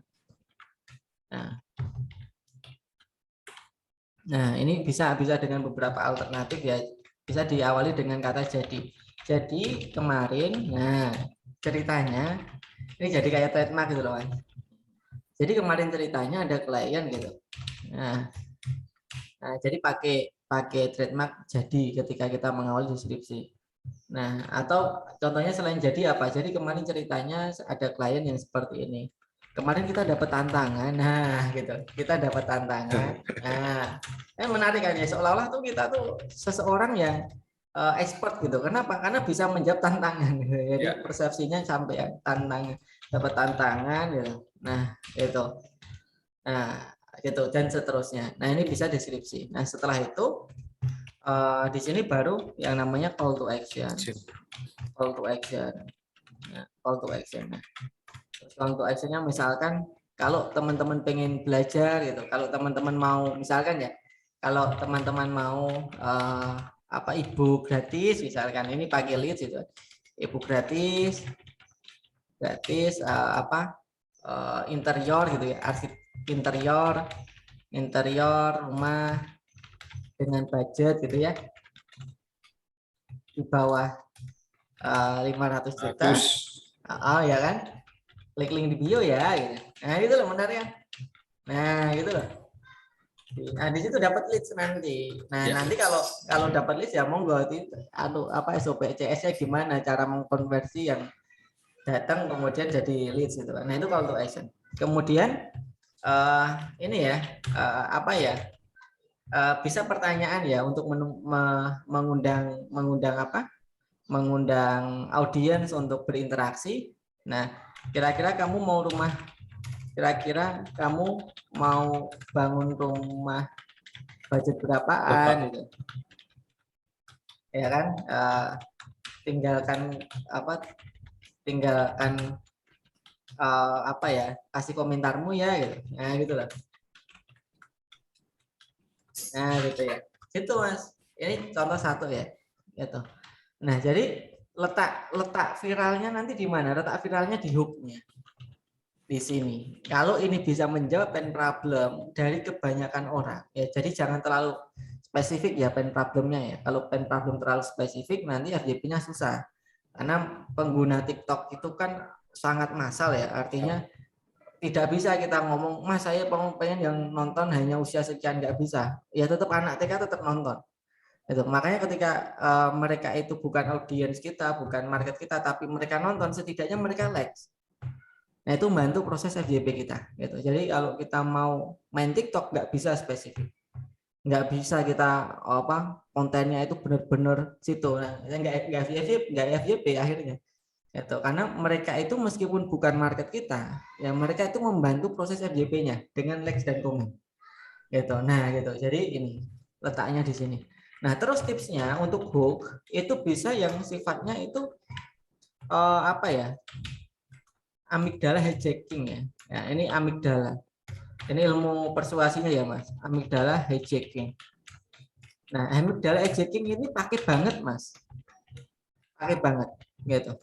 Nah, ini bisa dengan beberapa alternatif ya. Bisa diawali dengan kata jadi. Jadi kemarin, ceritanya ini jadi kayak trademark gitu loh, Mas. Jadi kemarin ceritanya ada klien gitu. Nah, jadi pakai trademark jadi ketika kita mengawali deskripsi. Nah, atau contohnya selain jadi apa? Jadi kemarin ceritanya ada klien yang seperti ini. Kemarin kita dapat tantangan, gitu. Kita dapat tantangan. Menarik kan ya, seolah-olah tuh kita tuh seseorang yang expert gitu. Kenapa? Karena bisa menjawab tantangan. Gitu. Jadi persepsinya sampai tantangan, dapat tantangan, gitu. Nah, itu. Nah, gitu dan seterusnya. Nah, ini bisa deskripsi. Nah, setelah itu di sini baru yang namanya call to action. Call to action. Nah, call to action. Nah, call to actionnya misalkan kalau teman-teman pengen belajar gitu, kalau teman-teman mau misalkan ya, kalau teman-teman mau e-book gratis misalkan, ini pakai leads gitu, e-book gratis interior gitu ya, interior rumah dengan budget gitu ya di bawah 500 juta. Ya kan, klik link di bio ya gitu. Nah, itu loh menarik ya. Nah, gitu loh. Nah, di situ dapat leads nanti. Nah, nanti kalau dapat leads ya monggo itu SOP CS-nya gimana, cara mengkonversi yang datang kemudian jadi leads gitu. Nah, itu call to action. Kemudian ini ya bisa pertanyaan ya untuk mengundang audiens untuk berinteraksi. Nah, kira-kira kamu mau bangun rumah budget berapaan gitu. Ya kan? Tinggalkan kasih komentarmu ya gitu. Nah, gitu lah. Nah, gitu ya. Gitu, Mas. Ini contoh satu ya. Gitu. Nah, jadi letak viralnya nanti di mana? Letak viralnya di hooknya. Di sini. Kalau ini bisa menjawab pain problem dari kebanyakan orang, ya jadi jangan terlalu spesifik ya pain problemnya ya. Kalau pain problem terlalu spesifik nanti FYP-nya susah. Karena pengguna TikTok itu kan sangat massal ya. Artinya tidak bisa kita ngomong, Mas saya pengen yang nonton hanya usia sekian, nggak bisa. Ya tetap anak TK tetap nonton. Itu makanya ketika mereka itu bukan audiens kita, bukan market kita, tapi mereka nonton, setidaknya mereka likes. Nah itu membantu proses FYP kita. Gitu. Jadi kalau kita mau main TikTok nggak bisa spesifik, nggak bisa kita kontennya itu benar-benar situ. Nah, nggak FYP akhirnya. Gitu. Karena mereka itu meskipun bukan market kita, ya mereka itu membantu proses FYP-nya dengan likes dan komen. Gitu. Nah gitu. Jadi ini letaknya di sini. Nah terus tipsnya untuk hook itu bisa yang sifatnya itu amigdala hijacking ya. Ya, ini amigdala. Ini ilmu persuasinya ya Mas. Amigdala hijacking. Nah, amigdala hijacking ini pakai banget Mas. Pakai banget gitu.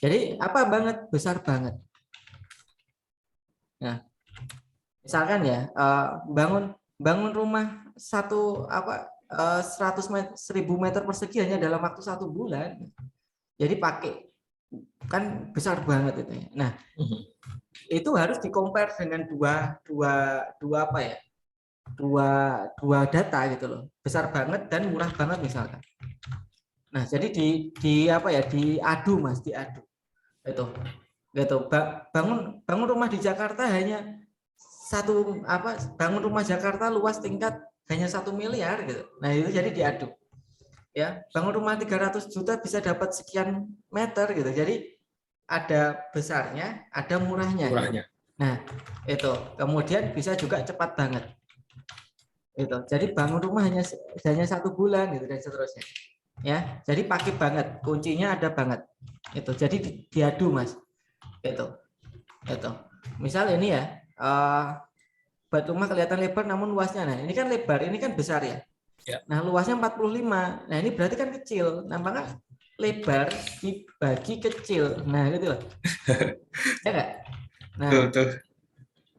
Jadi apa banget? Besar banget. Nah, misalkan ya bangun rumah 100 meter, 1000 meter persegi hanya dalam waktu 1 bulan. Jadi pakai kan besar banget itu ya. Nah, itu harus dikompar dengan dua data gitu loh. Besar banget dan murah banget misalkan. Nah, jadi diadu Mas, diadu. Itu. Gitu. Bangun rumah di Jakarta hanya bangun rumah Jakarta luas tingkat hanya 1 miliar gitu. Nah, itu jadi diadu. Ya, bangun rumah 300 juta bisa dapat sekian meter gitu. Jadi ada besarnya, ada murahnya. Nah, itu. Kemudian bisa juga cepat banget. Itu. Jadi bangun rumah hanya 1 bulan gitu dan seterusnya. Ya, jadi pakai banget. Kuncinya ada banget. Itu. Jadi diadu, Mas. Itu. Misal ini ya, buat rumah kelihatan lebar namun luasnya. Nah, ini kan lebar, ini kan besar ya. Nah, luasnya 45. Nah, ini berarti kan kecil. Nah, maka lebar dibagi kecil. Nah, gitu loh. Ya enggak? Nah, betul.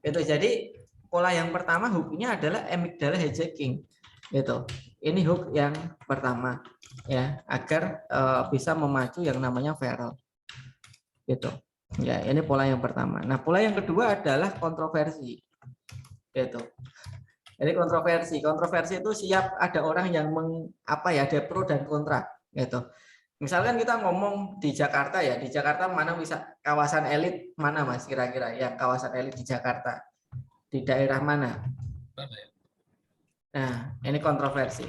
Itu jadi pola yang pertama hooknya adalah amigdala hijacking. Gitu. Ini hook yang pertama ya, agar bisa memacu yang namanya viral. Gitu. Ya, ini pola yang pertama. Nah, pola yang kedua adalah kontroversi. Gitu. Jadi kontroversi itu siap ada orang yang ada pro dan kontra gitu. Misalkan kita ngomong di Jakarta ya, di Jakarta mana kawasan elit mana Mas kira-kira yang kawasan elit di Jakarta? Di daerah mana? Nah, ini kontroversi.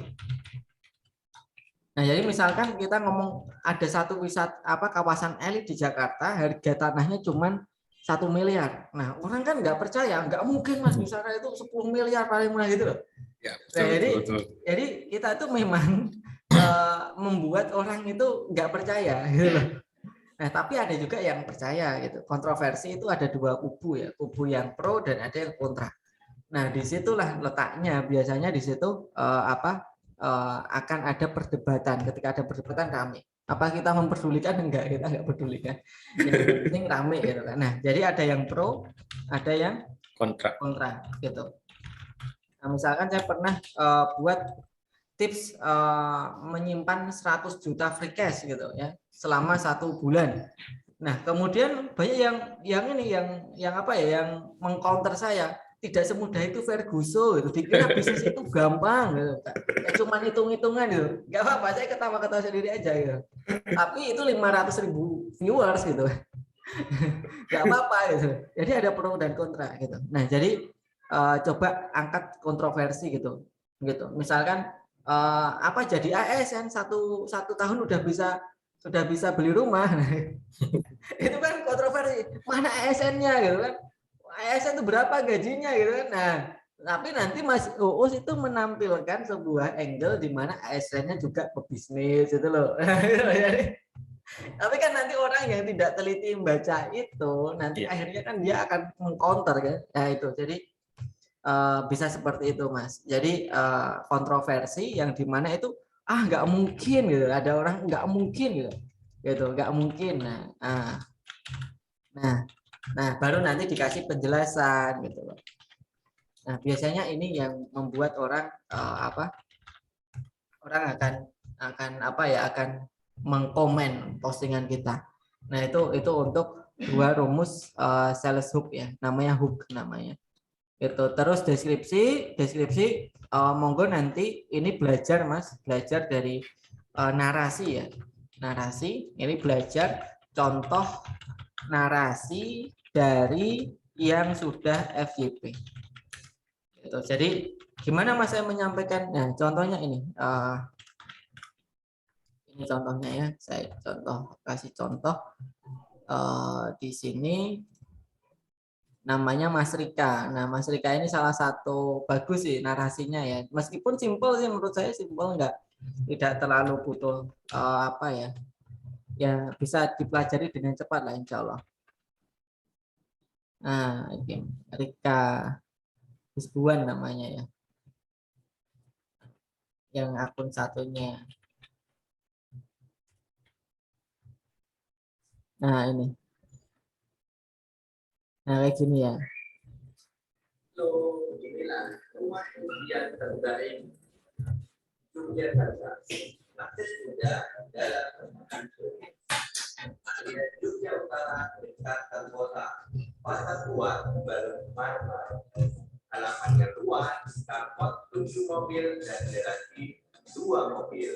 Nah, jadi misalkan kita ngomong ada satu kawasan elit di Jakarta, harga tanahnya cuman 1 miliar. Nah, orang kan nggak percaya, nggak mungkin Mas di sana itu 10 miliar paling murah gitu loh. Ya, betul, nah, jadi kita itu memang membuat orang itu nggak percaya gitu loh. Nah, tapi ada juga yang percaya gitu. Kontroversi itu ada 2 kubu ya, kubu yang pro dan ada yang kontra. Nah, disitulah letaknya. Biasanya di situ akan ada perdebatan. Ketika ada perdebatan ramai. Apa kita memperdulikan? Enggak, kita enggak pedulikan. Yang penting rame gitu kan. Nah, jadi ada yang pro, ada yang kontra gitu. Nah, misalkan saya pernah buat tips menyimpan 100 juta free cash gitu ya selama 1 bulan. Nah, kemudian banyak yang mengcounter saya. Tidak semudah itu Ferguson gitu. Dikira bisnis itu gampang gitu. Ya cuma hitung-hitungan gitu. Enggak apa-apa, saya ketawa-ketawa sendiri aja gitu. Tapi itu 500.000 viewers gitu. Enggak apa-apa gitu. Jadi ada pro dan kontra gitu. Nah, jadi coba angkat kontroversi gitu. Misalkan jadi ASN satu tahun udah bisa beli rumah. Itu kan kontroversi. Mana ASN-nya gitu kan? ASN itu berapa gajinya gitu kan. Nah, tapi nanti Mas Uus itu menampilkan sebuah angle di mana ASN-nya juga pebisnis itu loh. Tapi kan nanti orang yang tidak teliti membaca itu nanti akhirnya kan dia akan mengcounter kan. Nah, itu. Jadi bisa seperti itu Mas. Jadi kontroversi yang di mana itu nggak mungkin gitu. Ada orang nggak mungkin gitu. Nggak mungkin. Nah, baru nanti dikasih penjelasan gitu loh. Nah, biasanya ini yang membuat orang orang akan mengkomen postingan kita. Nah, itu untuk 2 rumus sales hook ya. Namanya hook namanya. Itu terus deskripsi monggo nanti ini belajar Mas, belajar dari narasi ya. Narasi ini belajar contoh narasi dari yang sudah FYP. Gitu. Jadi gimana Mas saya menyampaikan? Nah, contohnya ini. Ini contohnya ya. Saya kasih contoh di sini namanya Mas Rika. Nah, Mas Rika ini salah satu bagus sih narasinya ya. Meskipun simpel sih menurut saya simpel tidak terlalu butuh apa ya. Ya bisa dipelajari dengan cepat lah insya Allah. Nah, ini Rika Hisbuan namanya ya. Yang akun satunya. Nah, ini. Nah, kayak gini ya. Inilah rumah impian terbaik Yogyakarta. Akses mudah dalam memakan sulit. Aliran Jogja Utara dekat kota. Pasar kuat baru marmar. Halamannya luas, kapot 7 mobil dan garasi 2 mobil.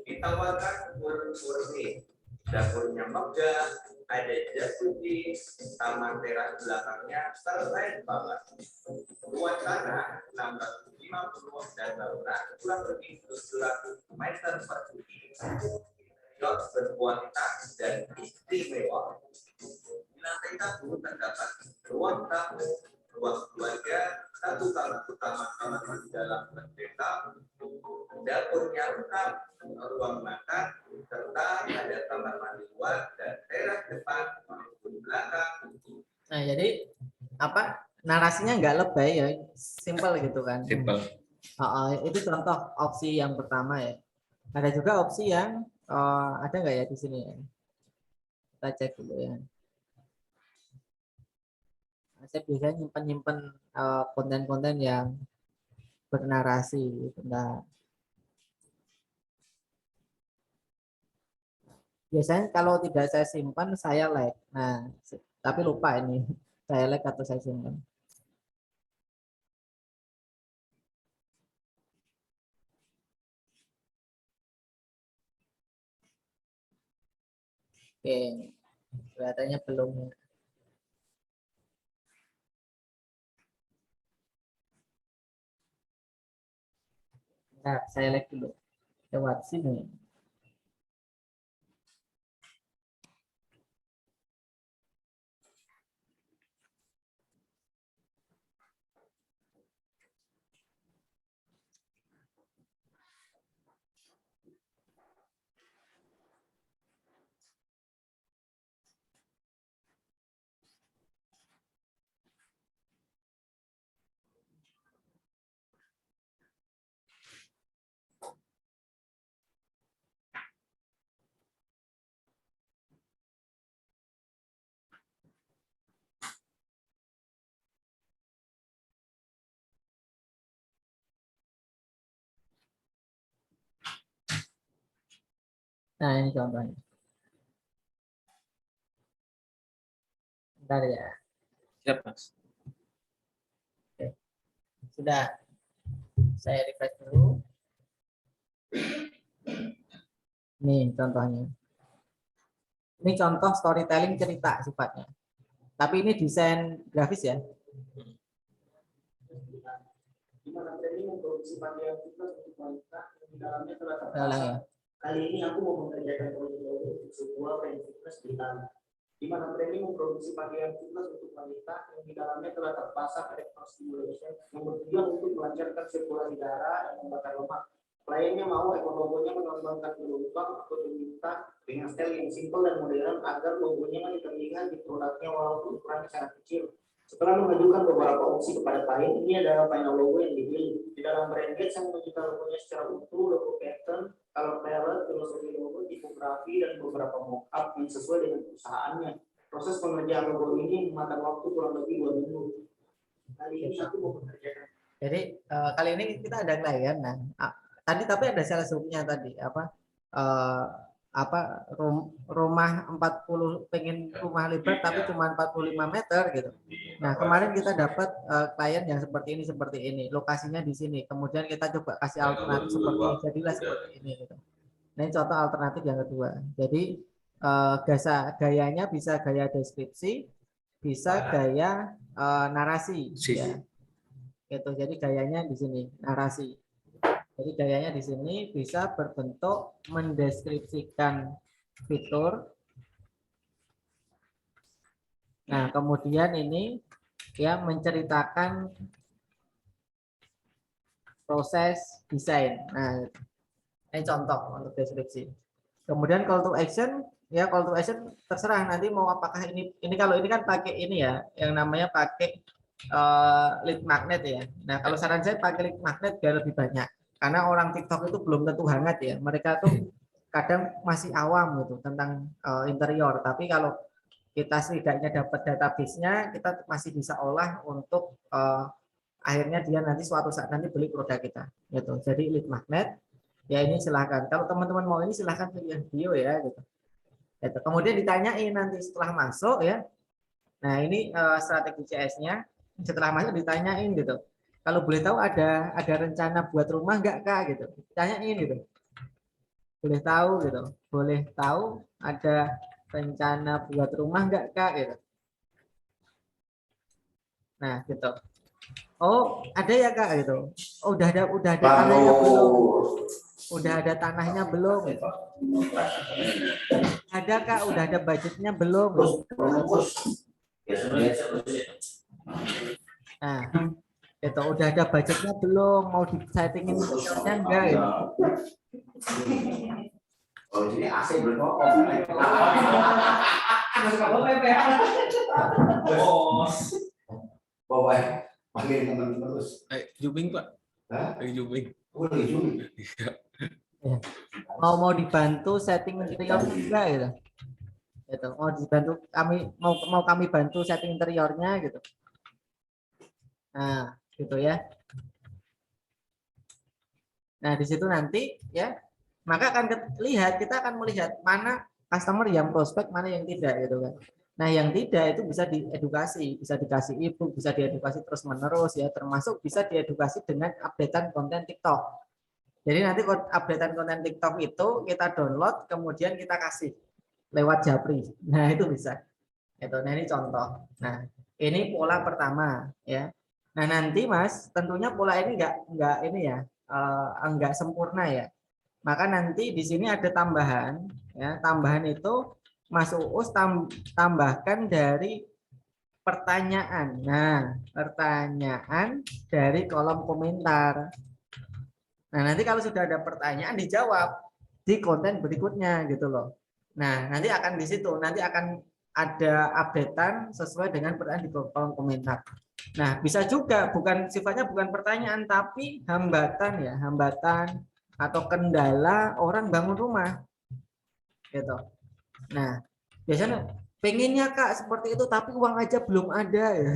Ditawarkan murni. Dapurnya megah, ada jacuzzi, taman teras belakangnya keren banget. Luas tanah 650 dan bangunan kurang lebih 700 meter persegi. Interior berkualitas dan istimewa. Di lantai 1 terdapat ruang tamu, ruang keluarga, 1 kamar utama, kamar mandi dalam merdeka, dapurnya lengkap, ruang makan, serta ada kamar mandi luar dan teras depan maupun belakang. Nah, jadi apa narasinya nggak lebay ya, simple gitu kan. Simple. Itu contoh opsi yang pertama ya. Ada juga opsi yang ada nggak ya di sini ya? Kita cek dulu ya. Saya biasanya nyimpen konten-konten yang bernarasi. Nah, biasanya kalau tidak saya simpan saya like. Nah, tapi lupa ini saya like atau saya simpan. Oke, kelihatannya belum. Nah, saya like dulu lewat sini. Nah, ini contohnya. Bentar ya. Siap, Mas. Oke. Sudah. Saya refresh dulu. Nih contohnya. Ini contoh storytelling cerita sifatnya. Tapi ini desain grafis ya. Ulang ya. Kali ini aku mau mengerjakan proyek logo untuk sebuah brand fitness di Italia. Di mana brand ini memproduksi pakaian fitness untuk wanita yang di dalamnya telah terpasang electrostimulation yang bertujuan untuk melancarkan sirkulasi darah dan membakar lemak. Kliennya mau ekor logonya mengembangkan peluang atau diminta dengan style yang simpel dan modern agar logonya terlihat di produknya walaupun ukurannya sangat kecil. Setelah mengajukan beberapa opsi kepada klien, ini adalah final logo yang dipilih. Di dalam brand guide saya menunjukkan logonya secara utuh, logo pattern, color palette, filosofi logo, tipografi, dan beberapa mock-up yang sesuai dengan perusahaannya. Proses pengerjaan logo ini memakan waktu kurang lebih 2 minggu. Kali ini aku mau mengerjakan. Jadi kali ini kita ada klien. Nah, tadi tapi ada sales hook-nya tadi rumah 40 pengen rumah lebar tapi cuma 45 meter gitu. Nah, kemarin kita dapat klien yang seperti ini, lokasinya di sini. Kemudian kita coba kasih alternatif seperti ini, jadilah seperti ini. Gitu. Nah, ini contoh alternatif yang kedua. Jadi gayanya bisa gaya deskripsi, bisa gaya narasi. Ya. Gitu. Jadi gayanya di sini narasi. Jadi gayanya di sini bisa berbentuk mendeskripsikan fitur. Nah, kemudian ini ya menceritakan proses desain. Nah, ini contoh untuk deskripsi. Kemudian call to action, ya call to action terserah nanti mau apakah ini kalau ini kan pakai ini ya, yang namanya pakai lead magnet ya. Nah, kalau saran saya pakai lead magnet biar lebih banyak. Karena orang TikTok itu belum tentu hangat ya. Mereka tuh kadang masih awam gitu tentang interior. Tapi kalau kita setidaknya dapat database-nya, kita masih bisa olah untuk akhirnya dia nanti suatu saat nanti beli produk kita. Gitu. Jadi lead magnet, ya ini silahkan. Kalau teman-teman mau ini silahkan pilih video ya. Gitu. Gitu. Kemudian ditanyain nanti setelah masuk ya. Nah ini strategi CS-nya. Setelah masuk ditanyain gitu. Kalau boleh tahu ada rencana buat rumah nggak Kak gitu. Tanyain gitu. Boleh tahu gitu. Boleh tahu ada rencana buat rumah nggak Kak gitu. Nah, gitu. Oh, ada ya Kak gitu. Oh, udah ada tanahnya belum? Udah ada tanahnya belum? Gitu. Ada Kak, udah ada budgetnya belum? Nah, itu udah ada budgetnya belum, mau disettingin interiornya enggak gitu. Oh, jadi AC belum ngomong. Bawa panggil teman-teman terus. Jubing Pak. Hah? Jubing. Oh, lagi Jubing. Mau dibantu setting interior enggak gitu. Gitu. Mau dibantu mau kami bantu setting interiornya gitu. Nah, gitu ya. Nah, di situ nanti ya, maka kita akan melihat mana customer yang prospek, mana yang tidak gitu kan. Nah, yang tidak itu bisa diedukasi, bisa dikasih ebook, bisa diedukasi terus-menerus ya, termasuk bisa diedukasi dengan updatean konten TikTok. Jadi nanti updatean konten TikTok itu kita download, kemudian kita kasih lewat Japri. Nah, itu bisa. Itu. Nah, ini contoh. Nah, ini pola pertama ya. Nah, nanti Mas, tentunya pola ini enggak ini ya, enggak sempurna ya. Maka nanti di sini ada tambahan ya. Tambahan itu Mas Uus tambahkan dari pertanyaan. Nah, pertanyaan dari kolom komentar. Nah, nanti kalau sudah ada pertanyaan dijawab di konten berikutnya gitu loh. Nah, nanti akan di situ, nanti akan ada updatean sesuai dengan pertanyaan di kolom komentar. Nah, bisa juga sifatnya bukan pertanyaan tapi hambatan ya, hambatan atau kendala orang bangun rumah. Gitu. Nah, biasanya pengennya Kak seperti itu tapi uang aja belum ada ya.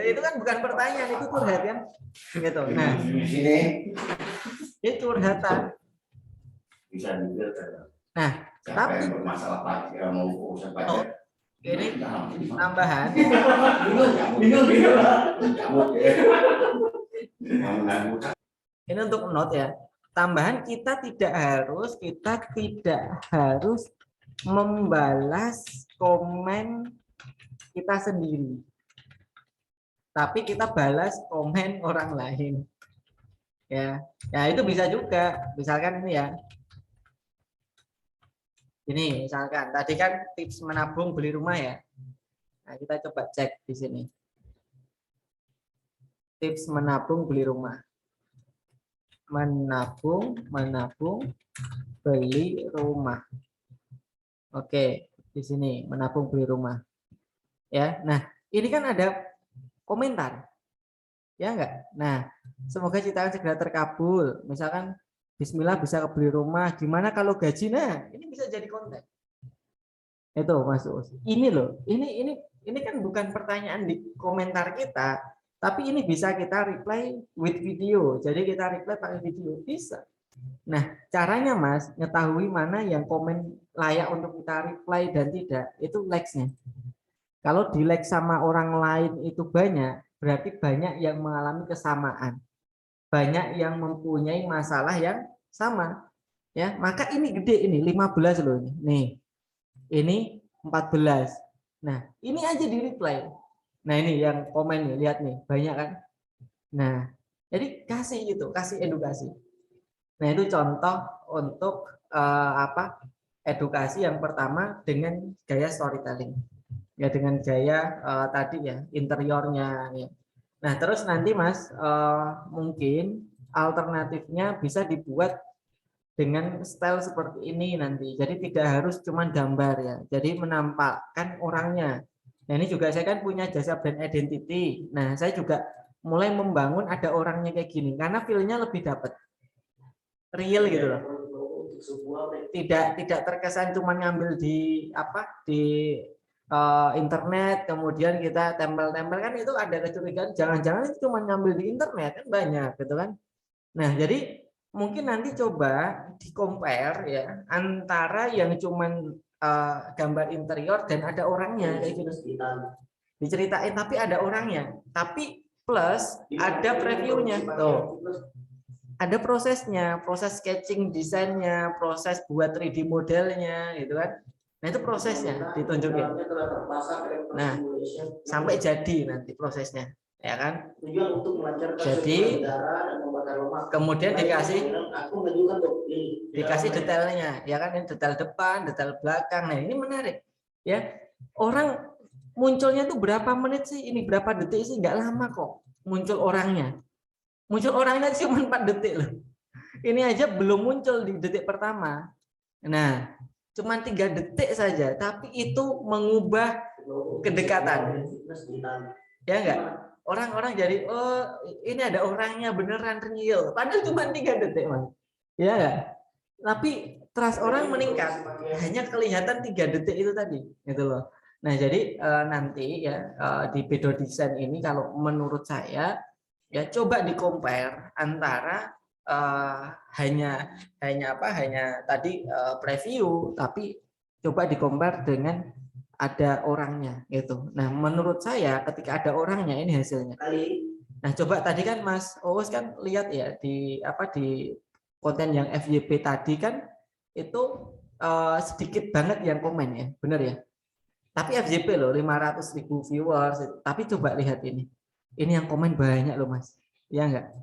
Itu kan bukan pertanyaan, itu curhat kan. Gitu. Nah, itu curhatan. Bisa juga. Nah, tapi bermasalah pajak mau urusan pajak. Ini tambahan. Ini untuk note ya. Tambahan kita tidak harus membalas komen kita sendiri. Tapi kita balas komen orang lain. Ya. Ya itu bisa juga. Misalkan ini ya. Ini misalkan tadi kan tips menabung beli rumah ya. Nah, kita coba cek di sini. Tips menabung beli rumah. Menabung beli rumah. Oke, di sini menabung beli rumah. Ya. Nah, ini kan ada komentar. Ya enggak? Nah, semoga cita segera terkabul. Misalkan Bismillah bisa beli rumah. Gimana kalau gaji? Nah, ini bisa jadi konten. Itu Mas Uus. Ini loh. Ini kan bukan pertanyaan di komentar kita, tapi ini bisa kita reply with video. Jadi kita reply pakai video bisa. Nah, caranya Mas, ngetahui mana yang komen layak untuk kita reply dan tidak, itu likes-nya. Kalau di like sama orang lain itu banyak, berarti banyak yang mengalami kesamaan. Banyak yang mempunyai masalah yang sama. Ya, maka ini gede ini 15 loh ini. Nih. Ini 14. Nah, ini aja di reply. Nah, ini yang komen nih, lihat nih, banyak kan? Nah, jadi kasih gitu, kasih edukasi. Nah, itu contoh untuk edukasi yang pertama dengan gaya storytelling. Ya dengan gaya tadi ya, interiornya ya. Nah, terus nanti Mas mungkin alternatifnya bisa dibuat dengan style seperti ini nanti. Jadi tidak harus cuma gambar ya. Jadi menampakkan orangnya. Nah, ini juga saya kan punya jasa brand identity. Nah, saya juga mulai membangun ada orangnya kayak gini karena feel-nya lebih dapat. Real gitu loh. Tidak terkesan cuma ngambil di internet kemudian kita tempel-tempel kan itu ada kecurigaan jangan-jangan itu cuma ngambil di internet kan banyak gitu kan. Nah, jadi mungkin nanti coba di-compare ya antara yang cuman gambar interior dan ada orangnya kayak gitu. Diceritain tapi ada orangnya, tapi plus ada previewnya tuh. Ada prosesnya, proses sketching desainnya, proses buat 3D modelnya gitu kan. Nah, itu prosesnya ditunjukin. Nah, sampai jadi nanti prosesnya, ya kan? Jadi kemudian dikasih detailnya, ya kan? Ini detail depan, detail belakang. Nah, ini menarik, ya. Orang munculnya tuh berapa menit sih? Ini berapa detik sih? Nggak lama kok muncul orangnya. Muncul orangnya cuma 4 detik loh. Ini aja belum muncul di detik pertama. Nah, cuma 3 detik saja, tapi itu mengubah kedekatan. Ya enggak? Orang-orang jadi, oh ini ada orangnya beneran real. Padahal cuma 3 detik, Mas. Ya enggak? Tapi trust orang meningkat. Hanya kelihatan 3 detik itu tadi, gitu loh. Nah, jadi nanti ya di Bedo Design ini kalau menurut saya ya coba di-compare antara hanya tadi preview, tapi coba di-compare dengan ada orangnya gitu. Nah, menurut saya ketika ada orangnya ini hasilnya. Nah, coba tadi kan Mas Oos kan lihat ya di konten yang FYP tadi kan itu sedikit banget yang komen ya, benar ya. Tapi FYP loh 500.000 viewers, tapi coba lihat ini. Ini yang komen banyak loh Mas, ya enggak?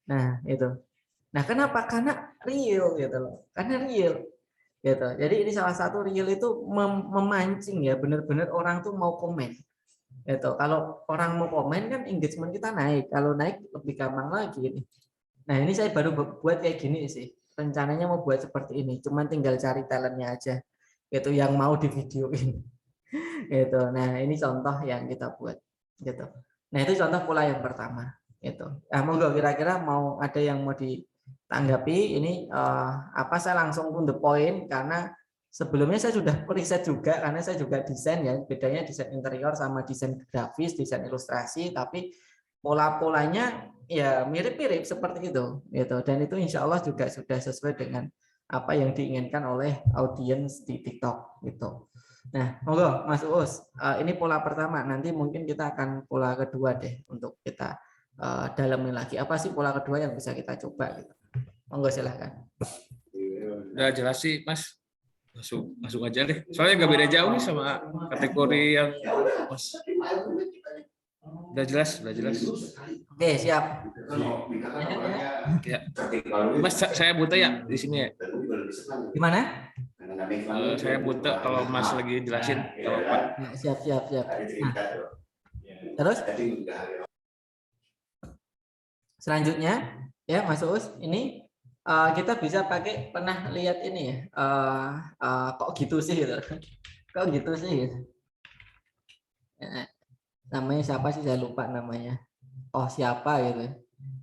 Nah itu. Nah kenapa? Karena real gitu loh. Karena real, gitu. Jadi ini salah satu real itu memancing ya, benar-benar orang tuh mau komen. Gitu. Kalau orang mau komen kan engagement kita naik. Kalau naik lebih gampang lagi ini. Nah ini saya baru buat kayak gini sih. Rencananya mau buat seperti ini. Cuman tinggal cari talentnya aja. Gitu yang mau di videoin. Gitu. Nah ini contoh yang kita buat. Gitu. Nah itu contoh pola yang pertama. Gitu. Nah, monggo kira-kira mau ada yang mau ditanggapi ini saya langsung to the point karena sebelumnya saya sudah riset juga karena saya juga desain ya, bedanya desain interior sama desain grafis, desain ilustrasi, tapi pola-polanya ya mirip-mirip seperti itu gitu. Dan itu insya Allah juga sudah sesuai dengan apa yang diinginkan oleh audiens di TikTok gitu. Nah, monggo Mas Uus, ini pola pertama, nanti mungkin kita akan pola kedua deh untuk kita dalami lagi. Apa sih pola kedua yang bisa kita coba gitu. Monggo silahkan. Udah jelas sih Mas. Masuk aja deh. Soalnya nggak beda jauh nih sama kategori yang Mas. Udah jelas. Oke, siap. Ya. Mas, saya buta ya di sini ya. Gimana? Saya buta kalau Mas lagi jelasin. Kalau Pak. Ya, siap. Nah, terus selanjutnya ya Mas Uus, ini kita bisa pakai, pernah lihat ini ya, kok gitu sih gitu. Kok gitu sih gitu. Ya, namanya siapa sih, saya lupa namanya. Oh siapa gitu.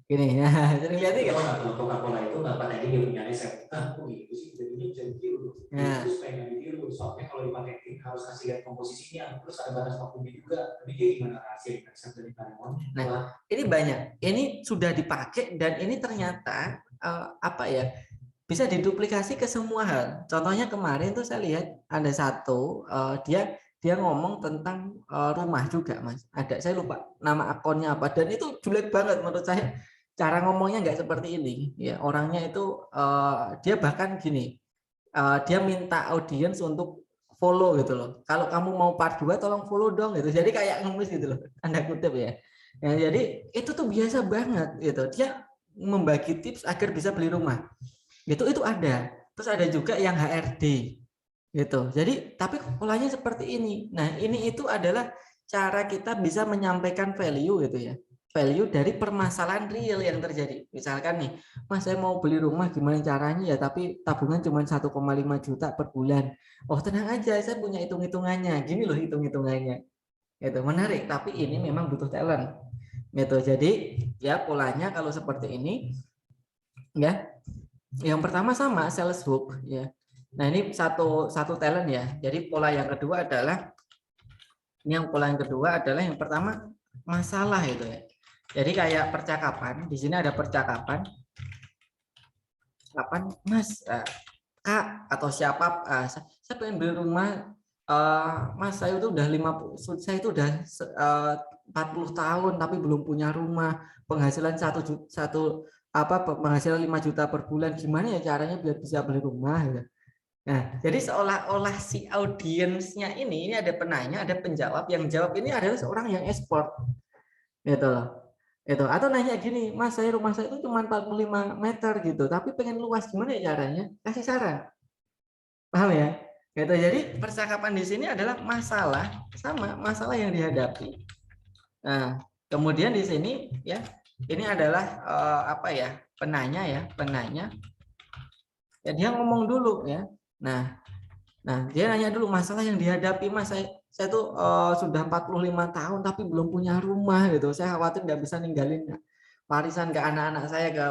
Gini ya, sering lihat kan? Coca-Cola itu nggak pada dia punya resep. Kok gitu sih, jadinya bisa ditiru. Itu supaya nggak ditiru. Soalnya kalau dipaketin harus kasih lihat komposisinya, terus ada batas waktunya juga. Tapi dia gimana hasil resep dari karyawan? Nah, ini banyak. Ini sudah dipakai dan ini ternyata bisa diduplikasi ke semua hal. Contohnya kemarin tuh saya lihat ada satu dia dia ngomong tentang rumah juga, Mas. Ada, saya lupa nama akunnya apa, dan itu jelek banget menurut saya. Cara ngomongnya nggak seperti ini. Ya, orangnya itu dia bahkan gini, dia minta audiens untuk follow gitu loh. Kalau kamu mau part 2 tolong follow dong gitu. Jadi kayak ngemis gitu loh. Tanda kutip ya. Ya, jadi itu tuh biasa banget gitu. Dia membagi tips agar bisa beli rumah. Itu ada. Terus ada juga yang HRD gitu. Jadi tapi polanya seperti ini. Nah, ini itu adalah cara kita bisa menyampaikan value gitu ya. Value dari permasalahan real yang terjadi. Misalkan nih, Mas saya mau beli rumah gimana caranya ya, tapi tabungan cuma 1,5 juta per bulan. Oh tenang aja, saya punya hitung-hitungannya. Gini loh hitung-hitungannya. Itu menarik, tapi ini memang butuh talent. Gitu. Jadi ya polanya kalau seperti ini ya. Yang pertama sama sales hook ya. Nah, ini satu talent ya. Jadi pola yang kedua adalah yang pertama masalah itu ya. Jadi kayak percakapan, di sini ada percakapan. Kapan Mas, Kak atau siapa, saya pengen beli rumah, Mas saya itu udah 40 tahun tapi belum punya rumah, penghasilan penghasilan 5 juta per bulan, gimana ya caranya biar bisa beli rumah gitu. Nah, jadi seolah-olah si audiensnya ini ada penanya, ada penjawab, yang jawab ini adalah seorang yang ekspor gitu loh. Itu atau nanya gini, Mas saya rumah saya itu cuma 45 meter gitu tapi pengen luas, gimana ya caranya, kasih saran, paham ya gitu. Jadi percakapan di sini adalah masalah yang dihadapi. Nah kemudian di sini ya ini adalah penanya ya dia ngomong dulu ya. Nah dia nanya dulu masalah yang dihadapi, Mas saya tuh sudah 45 tahun tapi belum punya rumah gitu. Saya khawatir nggak bisa ninggalin warisan ke anak-anak saya, ke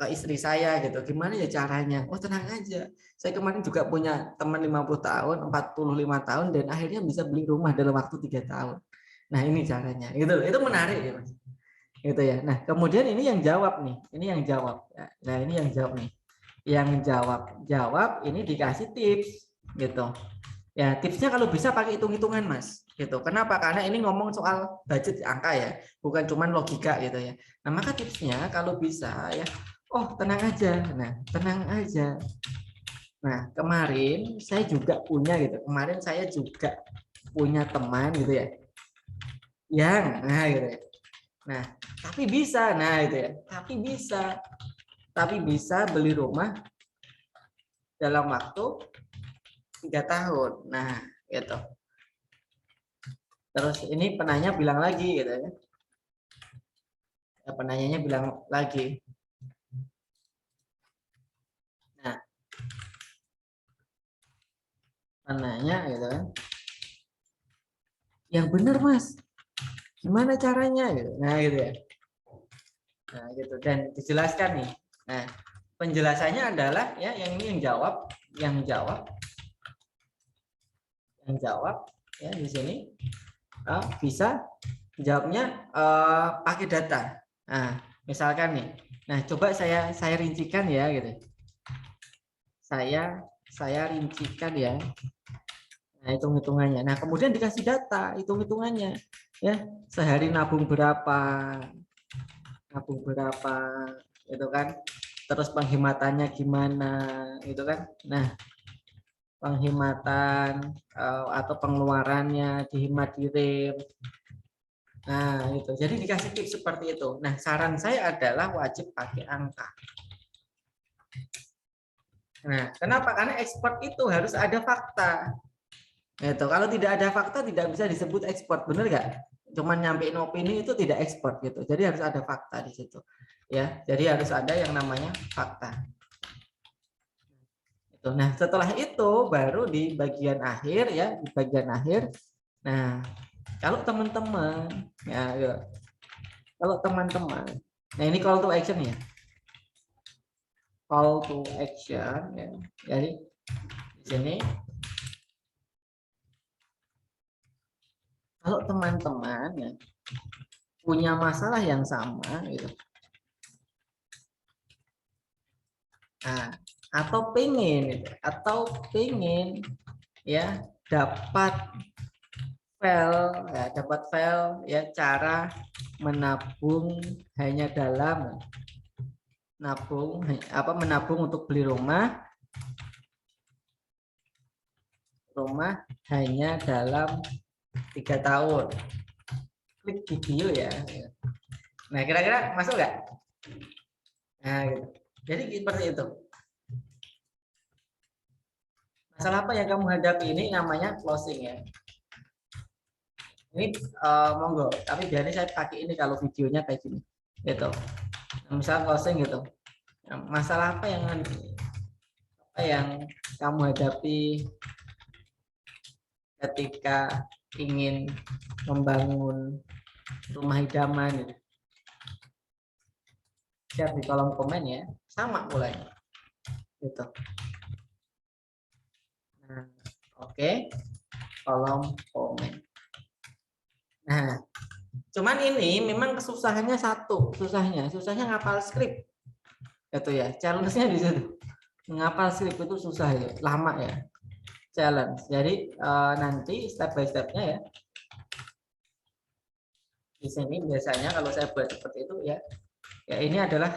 istri saya gitu. Gimana ya caranya? Oh tenang aja. Saya kemarin juga punya teman 50 tahun, 45 tahun dan akhirnya bisa beli rumah dalam waktu 3 tahun. Nah, ini caranya. Gitu. Itu menarik ya, Mas. Gitu ya. Nah, kemudian ini yang jawab nih. Ini yang jawab. Nah, ini yang jawab nih. Yang jawab ini dikasih tips gitu. Ya, tipsnya kalau bisa pakai hitung-hitungan, Mas. Gitu. Kenapa? Karena ini ngomong soal budget angka ya, bukan cuman logika gitu ya. Nah, maka tipsnya kalau bisa ya, oh tenang aja. Nah, tenang aja. Nah, kemarin saya juga punya gitu. Kemarin saya juga punya teman gitu ya. Gitu ya. Nah, tapi bisa. Nah, itu ya. Tapi bisa beli rumah dalam waktu 3 tahun. Nah, gitu. Terus ini penanya bilang lagi gitu ya. Penanyanya bilang lagi. Nah, penanya gitu kan. Yang benar, Mas. Gimana caranya gitu. Nah, gitu ya. Nah, gitu dan dijelaskan nih. Nah, penjelasannya adalah ya yang ini yang jawab ya di sini bisa jawabnya pakai data. Nah, misalkan nih. Nah, coba saya rincikan ya gitu. Saya rincikan ya. Nah, hitung-hitungannya. Nah, kemudian dikasih data, hitung-hitungannya ya. Sehari nabung berapa gitu kan. Terus penghematannya gimana gitu kan. Nah, penghematan atau pengeluarannya dihemat di rem. Nah, itu. Jadi dikasih tips seperti itu. Nah, saran saya adalah wajib pakai angka. Nah, kenapa? Karena ekspor itu harus ada fakta. Gitu. Kalau tidak ada fakta tidak bisa disebut ekspor, benar nggak? Cuman nyampein opini itu tidak ekspor gitu. Jadi harus ada fakta di situ. Ya, jadi harus ada yang namanya fakta. Nah, setelah itu baru di bagian akhir ya, di bagian akhir. Nah, kalau teman-teman ya, kalau teman-teman, nah ini call to action ya, call to action ya. Jadi di sini kalau teman-teman ya, punya masalah yang sama gitu. Nah, atau pengen ya dapat file ya cara menabung hanya dalam menabung untuk beli rumah hanya dalam 3 tahun. Klik video ya. Nah, kira-kira masuk nggak? Nah, gitu. Jadi seperti itu. Masalah apa yang kamu hadapi ini namanya closing ya. Ini monggo, tapi biasanya saya pakai ini kalau videonya kayak gini. Gitu. Nah, misal closing gitu. Nah, masalah apa yang kamu hadapi ketika ingin membangun rumah idaman gitu. Share di kolom komen ya, sama mulainya gitu. Nah, oke. Kolom komen. Nah, cuman ini memang kesusahannya susahnya ngapal skrip gitu ya. Challenge-nya di situ. Ngapal skrip itu susah ya, lama ya. Challenge. Jadi nanti step by stepnya ya. Di sini biasanya kalau saya buat seperti itu ya ini adalah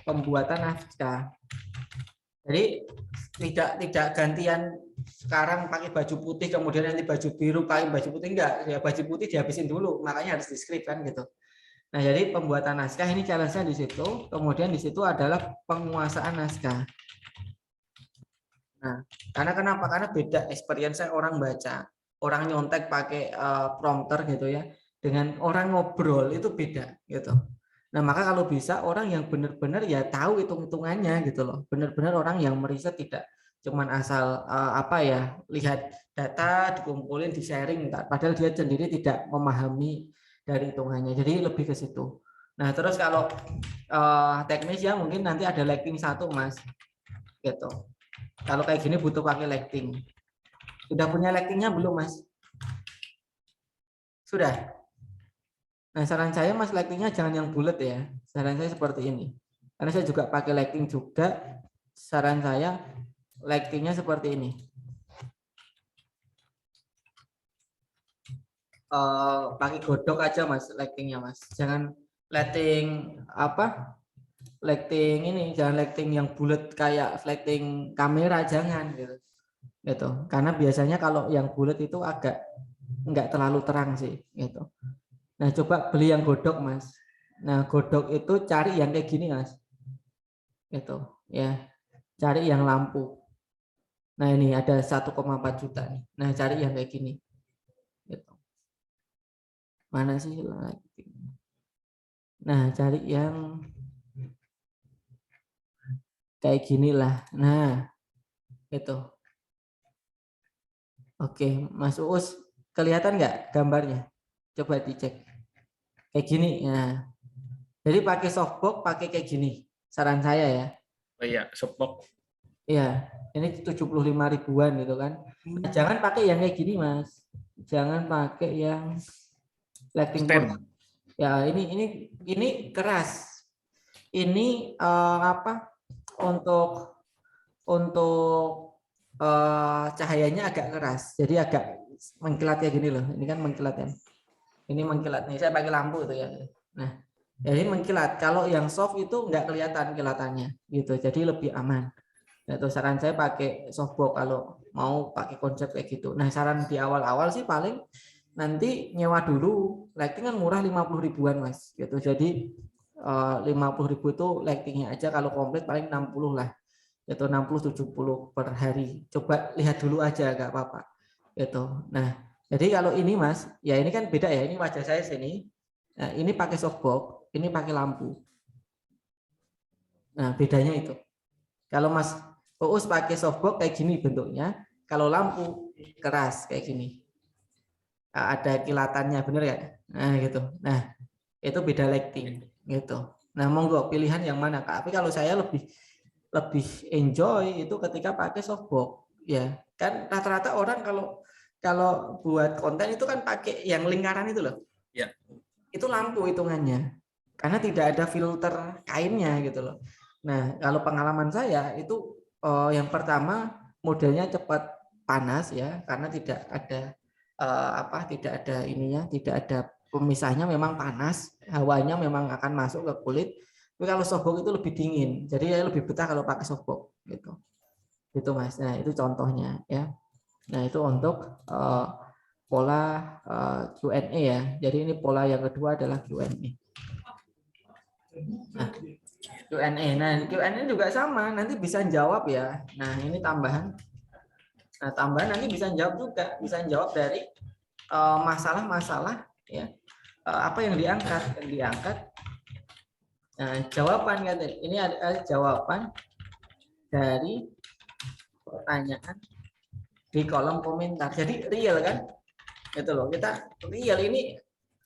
pembuatan naskah. Jadi tidak gantian sekarang pakai baju putih kemudian nanti baju biru pakai baju putih, enggak ya, baju putih dihabisin dulu, makanya harus di-script kan gitu. Nah, jadi pembuatan naskah ini challenge-nya di situ, kemudian di situ adalah penguasaan naskah. Nah, kenapa? Karena beda experience orang baca, orang nyontek pakai prompter gitu ya, dengan orang ngobrol itu beda gitu. Nah, maka kalau bisa orang yang benar-benar ya tahu hitung-hitungannya gitu loh. Benar-benar orang yang meriset, tidak cuman asal lihat data dikumpulin, di-sharing, padahal dia sendiri tidak memahami dari hitungannya. Jadi lebih ke situ. Nah, terus kalau teknis ya mungkin nanti ada lighting 1, Mas. Gitu. Kalau kayak gini butuh pakai lighting. Sudah punya lightingnya belum, Mas? Sudah. Nah, saran saya Mas lightingnya jangan yang bulat ya. Saran saya seperti ini. Karena saya juga pakai lighting juga. Saran saya lightingnya seperti ini. Pakai godok aja Mas lightingnya Mas. Jangan lighting lighting ini, jangan lighting yang bulat kayak lighting kamera, jangan gitu. Gitu. Karena biasanya kalau yang bulat itu agak enggak terlalu terang sih gitu. Nah, coba beli yang godok, Mas. Nah, godok itu cari yang kayak gini, Mas. Gitu, ya. Cari yang lampu. Nah, ini ada 1,4 juta nih. Nah, cari yang kayak gini. Gitu. Mana sih? Nah, cari yang kayak ginilah. Nah, gitu. Oke, Mas Uus, kelihatan nggak gambarnya? Coba dicek. Kayak gini ya. Jadi pakai softbox, pakai kayak gini. Saran saya ya. Oh iya, softbox. Iya, ini 75 ribuan gitu kan. Nah, jangan pakai yang kayak gini, Mas. Jangan pakai yang lighting board. Ya, ini keras. Ini untuk cahayanya agak keras. Jadi agak mengkilat kayak gini loh. Ini kan mengkilat ya. Ini mengkilat nih, saya pakai lampu itu ya. Nah, jadi mengkilat. Kalau yang soft itu nggak kelihatan kilatannya, gitu. Jadi lebih aman. Itu saran saya pakai softbox kalau mau pakai konsep kayak gitu. Nah, saran di awal-awal sih paling nanti nyewa dulu. Lighting kan murah 50 ribuan Mas. Gitu. Jadi 50 ribu itu lightingnya aja, kalau komplit paling 60 lah. Itu 60-70 per hari. Coba lihat dulu aja, nggak apa-apa. Gitu. Nah. Jadi kalau ini Mas, ya ini kan beda ya, ini wajah saya sini. Nah, ini pakai softbox, ini pakai lampu. Nah, bedanya itu. Kalau Mas Uus pakai softbox kayak gini bentuknya, kalau lampu keras kayak gini. Nah, ada kilatannya, bener ya? Nah, gitu. Nah, itu beda lighting gitu. Nah, monggo pilihan yang mana, Kak? Tapi kalau saya lebih enjoy itu ketika pakai softbox, ya. Kan rata-rata orang kalau buat konten itu kan pakai yang lingkaran itu loh. Ya. Itu lampu hitungannya. Karena tidak ada filter kainnya gitu loh. Nah, kalau pengalaman saya itu yang pertama modelnya cepat panas ya, karena tidak ada tidak ada ininya, tidak ada pemisahnya, memang panas, hawanya memang akan masuk ke kulit. Tapi kalau softbox itu lebih dingin, jadi ya lebih betah kalau pakai softbox gitu. Itu Mas. Nah, itu contohnya ya. Nah, itu untuk pola Q&A ya. Jadi ini pola yang kedua adalah Q&A. Nah, Q&A. Nah, Q&A juga sama, nanti bisa jawab ya. Nah, ini tambahan. Nah, tambahan nanti bisa jawab juga, bisa jawab dari masalah-masalah ya. Apa yang diangkat. Nah, jawaban kan ini ada jawaban dari pertanyaan di kolom komentar. Jadi real kan? Gitu loh. Kita real ini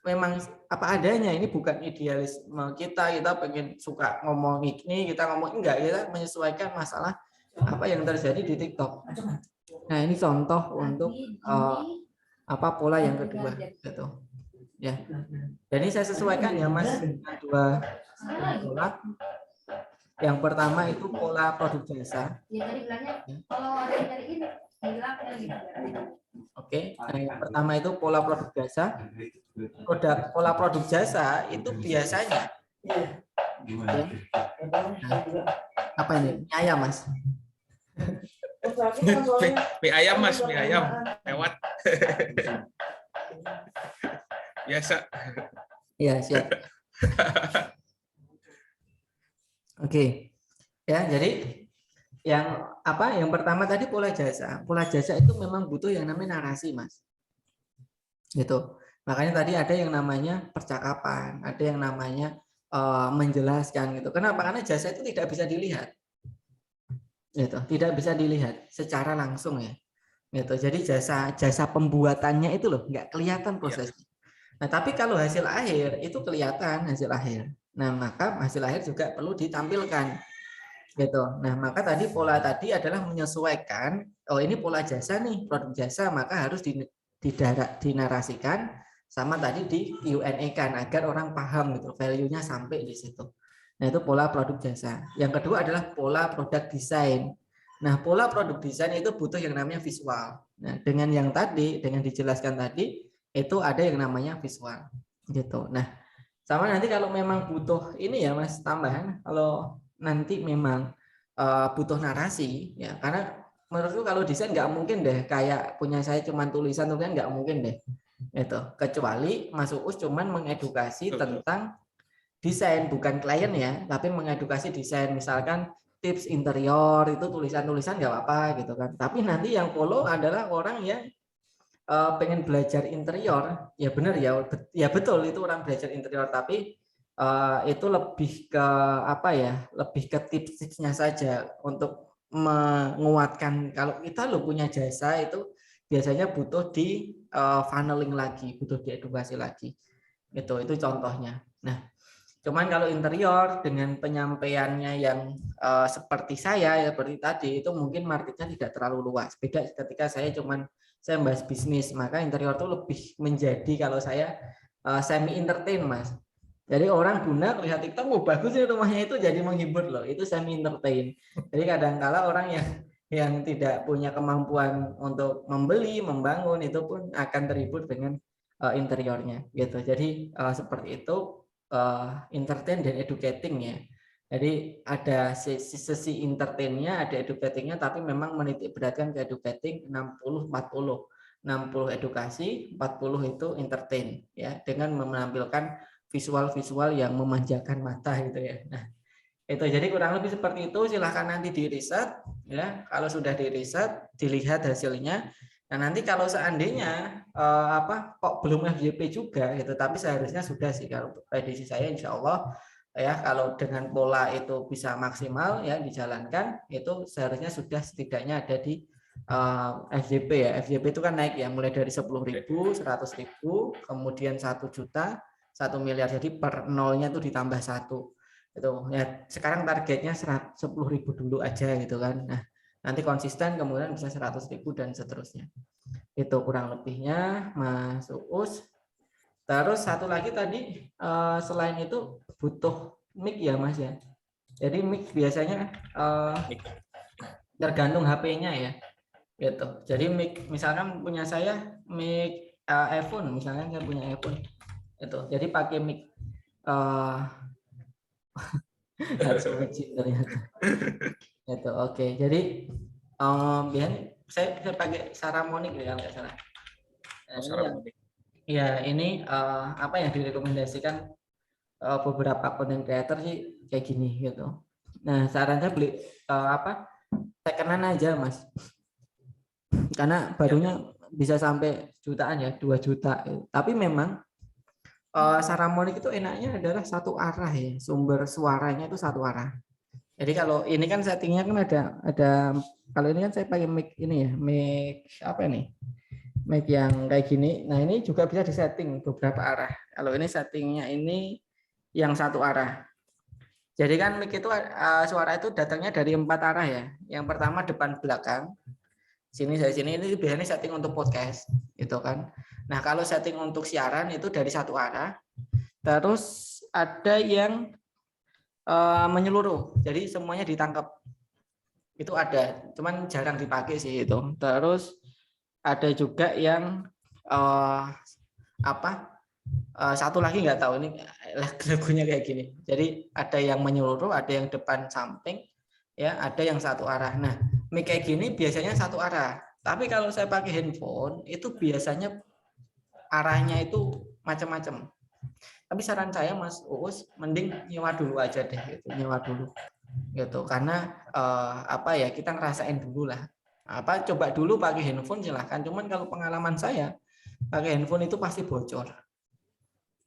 memang apa adanya, ini bukan idealisme kita pengen suka ngomong ini, kita ngomong enggak, kita menyesuaikan masalah apa yang terjadi di TikTok. Nah, ini contoh untuk pola yang kedua gitu. Ya. Jadi saya sesuaikan ya Mas, dua pola. Yang pertama itu pola produk jasa. Oke, nah, yang pertama itu pola produk jasa. Pola produk jasa itu biasanya ya, apa ini? Mie ayam Mas. Mie ayam Mas, mie ayam lewat. Biasa. Iya, siap. Oke. Ya, jadi yang pertama tadi pola jasa. Pola jasa itu memang butuh yang namanya narasi, Mas. Gitu. Makanya tadi ada yang namanya percakapan, ada yang namanya menjelaskan gitu. Kenapa? Karena jasa itu tidak bisa dilihat. Gitu. Tidak bisa dilihat secara langsung ya. Gitu. Jadi jasa pembuatannya itu loh nggak kelihatan prosesnya. Nah, tapi kalau hasil akhir itu kelihatan hasil akhir. Nah, maka hasil akhir juga perlu ditampilkan. Gitu. Nah, maka tadi pola tadi adalah menyesuaikan, oh ini pola jasa nih, produk jasa, maka harus dinarasikan sama tadi di Q&A-kan agar orang paham gitu, value-nya sampai di situ. Nah, itu pola produk jasa. Yang kedua adalah pola produk desain. Nah, pola produk desain itu butuh yang namanya visual. Nah, dengan yang tadi, dengan dijelaskan tadi, itu ada yang namanya visual gitu. Nah, sama nanti kalau memang butuh ini ya Mas tambahan, kalau nanti memang butuh narasi ya, karena menurutku kalau desain nggak mungkin deh kayak punya saya cuman tulisan nggak mungkin deh itu, kecuali Mas Uus cuman mengedukasi tentang desain, bukan klien ya, tapi mengedukasi desain, misalkan tips interior itu tulisan-tulisan nggak apa-apa gitu kan. Tapi nanti yang follow adalah orang yang pengen belajar interior, ya benar ya betul itu orang belajar interior, tapi itu lebih ke lebih ke tips-tipsnya saja untuk menguatkan. Kalau kita punya jasa itu biasanya butuh di funneling lagi, butuh diedukasi lagi. Itu contohnya. Nah, cuman kalau interior dengan penyampaiannya yang seperti saya ya seperti tadi, itu mungkin marketnya tidak terlalu luas. Beda ketika saya bahas bisnis, maka interior itu lebih menjadi kalau saya semi entertain Mas. Jadi orang guna lihat TikTok, bagus sih rumahnya, itu jadi menghibur loh, itu semi entertain. Jadi kadang-kala orang yang tidak punya kemampuan untuk membeli, membangun, itu pun akan terhibur dengan interiornya gitu. Jadi seperti itu, entertain dan educating ya. Jadi ada sesi entertainnya, ada educatingnya, tapi memang menitik beratkan ke educating 60-40. 60 edukasi, 40 itu entertain ya, dengan menampilkan visual-visual yang memanjakan mata gitu ya. Nah, itu jadi kurang lebih seperti itu. Silahkan nanti di riset ya. Kalau sudah di riset, dilihat hasilnya. Nah, nanti kalau seandainya kok belum FYP juga gitu, tapi seharusnya sudah sih, kalau prediksi saya insya Allah ya, kalau dengan pola itu bisa maksimal ya dijalankan, itu seharusnya sudah setidaknya ada di FYP ya. FYP itu kan naik ya, mulai dari 10.000, 100.000, kemudian 1 juta, 1 miliar. Jadi per nolnya itu ditambah 1 itu ya. Sekarang targetnya 10.000 dulu aja gitu kan. Nah, nanti konsisten kemudian bisa 100.000 dan seterusnya. Itu kurang lebihnya Mas Uus. Terus satu lagi tadi selain itu butuh mic ya Mas ya. Jadi mic biasanya tergantung HP-nya ya. gitu. Jadi mic misalkan punya saya mic iPhone, misalkan saya punya iPhone itu, jadi pakai mic harus izin ternyata. Itu oke. Jadi biasanya saya pakai Saramonic ya kalau nggak salah. Nah, ini yang ya ini apa yang direkomendasikan beberapa content creator sih kayak gini gitu. Nah saran saya beli apa second-hand aja mas, karena barunya bisa sampai jutaan ya, 2 juta. Tapi memang Saramonic itu enaknya adalah satu arah ya, sumber suaranya itu satu arah. Jadi kalau ini kan settingnya kan ada kalau ini kan saya pakai mic ini ya, mic apa nih? Mic yang kayak gini. Nah ini juga bisa disetting beberapa arah. Kalau ini settingnya ini yang satu arah. Jadi kan mic itu suara itu datangnya dari 4 arah ya. Yang pertama depan belakang. Sini dari sini ini biasanya setting untuk podcast gitu kan. Nah, kalau setting untuk siaran itu dari satu arah. Terus ada yang menyeluruh. Jadi semuanya ditangkap. Itu ada, cuman jarang dipakai sih itu. Terus ada juga yang satu lagi nggak tahu ini lagunya kayak gini. Jadi ada yang menyeluruh, ada yang depan samping, ya, ada yang satu arah. Nah, mic kayak gini biasanya satu arah. Tapi kalau saya pakai handphone itu biasanya arahnya itu macam-macam. Tapi saran saya Mas Uus mending nyewa dulu aja deh gitu, nyewa dulu. Gitu. Karena kita ngerasain dulu lah. Coba dulu pakai handphone silahkan. Cuman kalau pengalaman saya pakai handphone itu pasti bocor.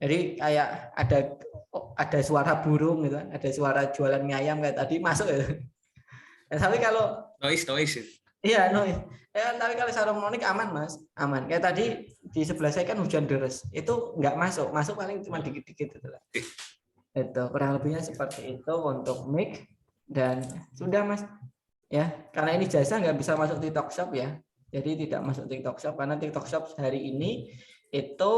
Jadi kayak ada suara burung gitu, ada suara jualan mie ayam kayak tadi masuk gitu. Nah, tapi kalau noise. Iya, noise. Ya, tapi kalau Saramonic aman, Mas. Aman. Kayak tadi di sebelah saya kan hujan deras. Itu nggak masuk. Masuk paling cuma dikit-dikit itu lah. Itu kurang lebihnya seperti itu untuk mic dan sudah, Mas. Ya, karena ini jasa nggak bisa masuk TikTok Shop ya. Jadi tidak masuk TikTok Shop karena TikTok Shop hari ini itu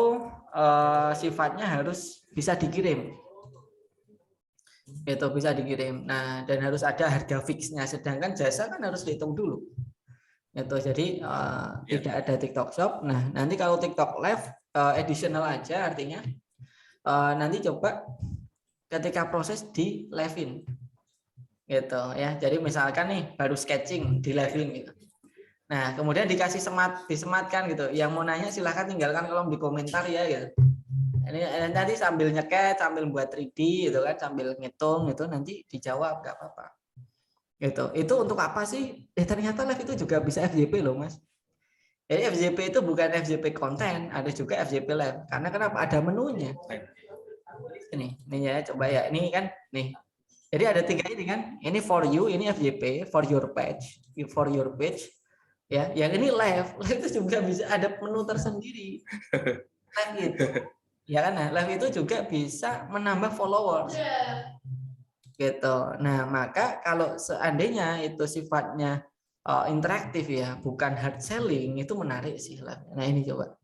sifatnya harus bisa dikirim. Itu bisa dikirim. Nah, dan harus ada harga fixnya. Sedangkan jasa kan harus dihitung dulu. Itu jadi tidak ada TikTok Shop. Nah, nanti kalau TikTok Live additional aja artinya nanti coba ketika proses di live-in. Gitu ya. Jadi misalkan nih baru sketching di live-in gitu. Nah, kemudian dikasih disematkan gitu. Yang mau nanya silahkan tinggalkan kolom di komentar ya gitu. Ini nanti sambil nyeket, sambil buat 3D gitu kan, sambil ngitung gitu nanti dijawab nggak apa-apa. Gitu. Itu untuk apa sih? Ternyata live itu juga bisa FYP loh, Mas. Jadi FYP itu bukan FYP konten, ada juga FYP live. Karena kenapa? Ada menunya. Ini ya, coba ya. Ini kan nih. Jadi ada 3 ini kan. Ini for you, ini FYP, for your page, ya, yang ini live itu juga bisa ada menu tersendiri. Live itu, ya kan? Nah, live itu juga bisa menambah followers, gitu. Nah, maka kalau seandainya itu sifatnya interaktif ya, bukan hard selling, itu menarik sih live. Nah, ini coba,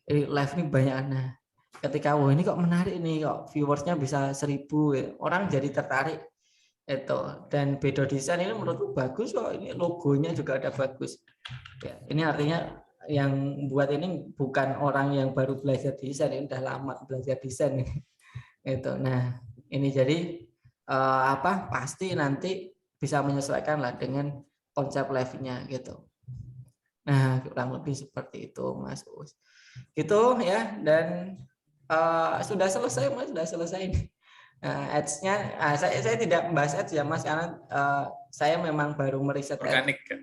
live ini banyak. Nah, ketika ini kok menarik nih, kok viewersnya bisa 1000, ya. Orang jadi tertarik. Itu dan Bedo Desain ini menurutku bagus kok, ini logonya juga ada bagus ya, ini artinya yang buat ini bukan orang yang baru belajar desain, ini udah lama belajar desain itu. Nah ini jadi pasti nanti bisa menyesuaikan lah dengan konsep live-nya gitu. Nah kurang lebih seperti itu Mas Us gitu ya. Dan sudah selesai Mas, sudah selesai ini. Ads-nya, saya tidak membahas ads ya Mas, karena saya memang baru meriset organik kan.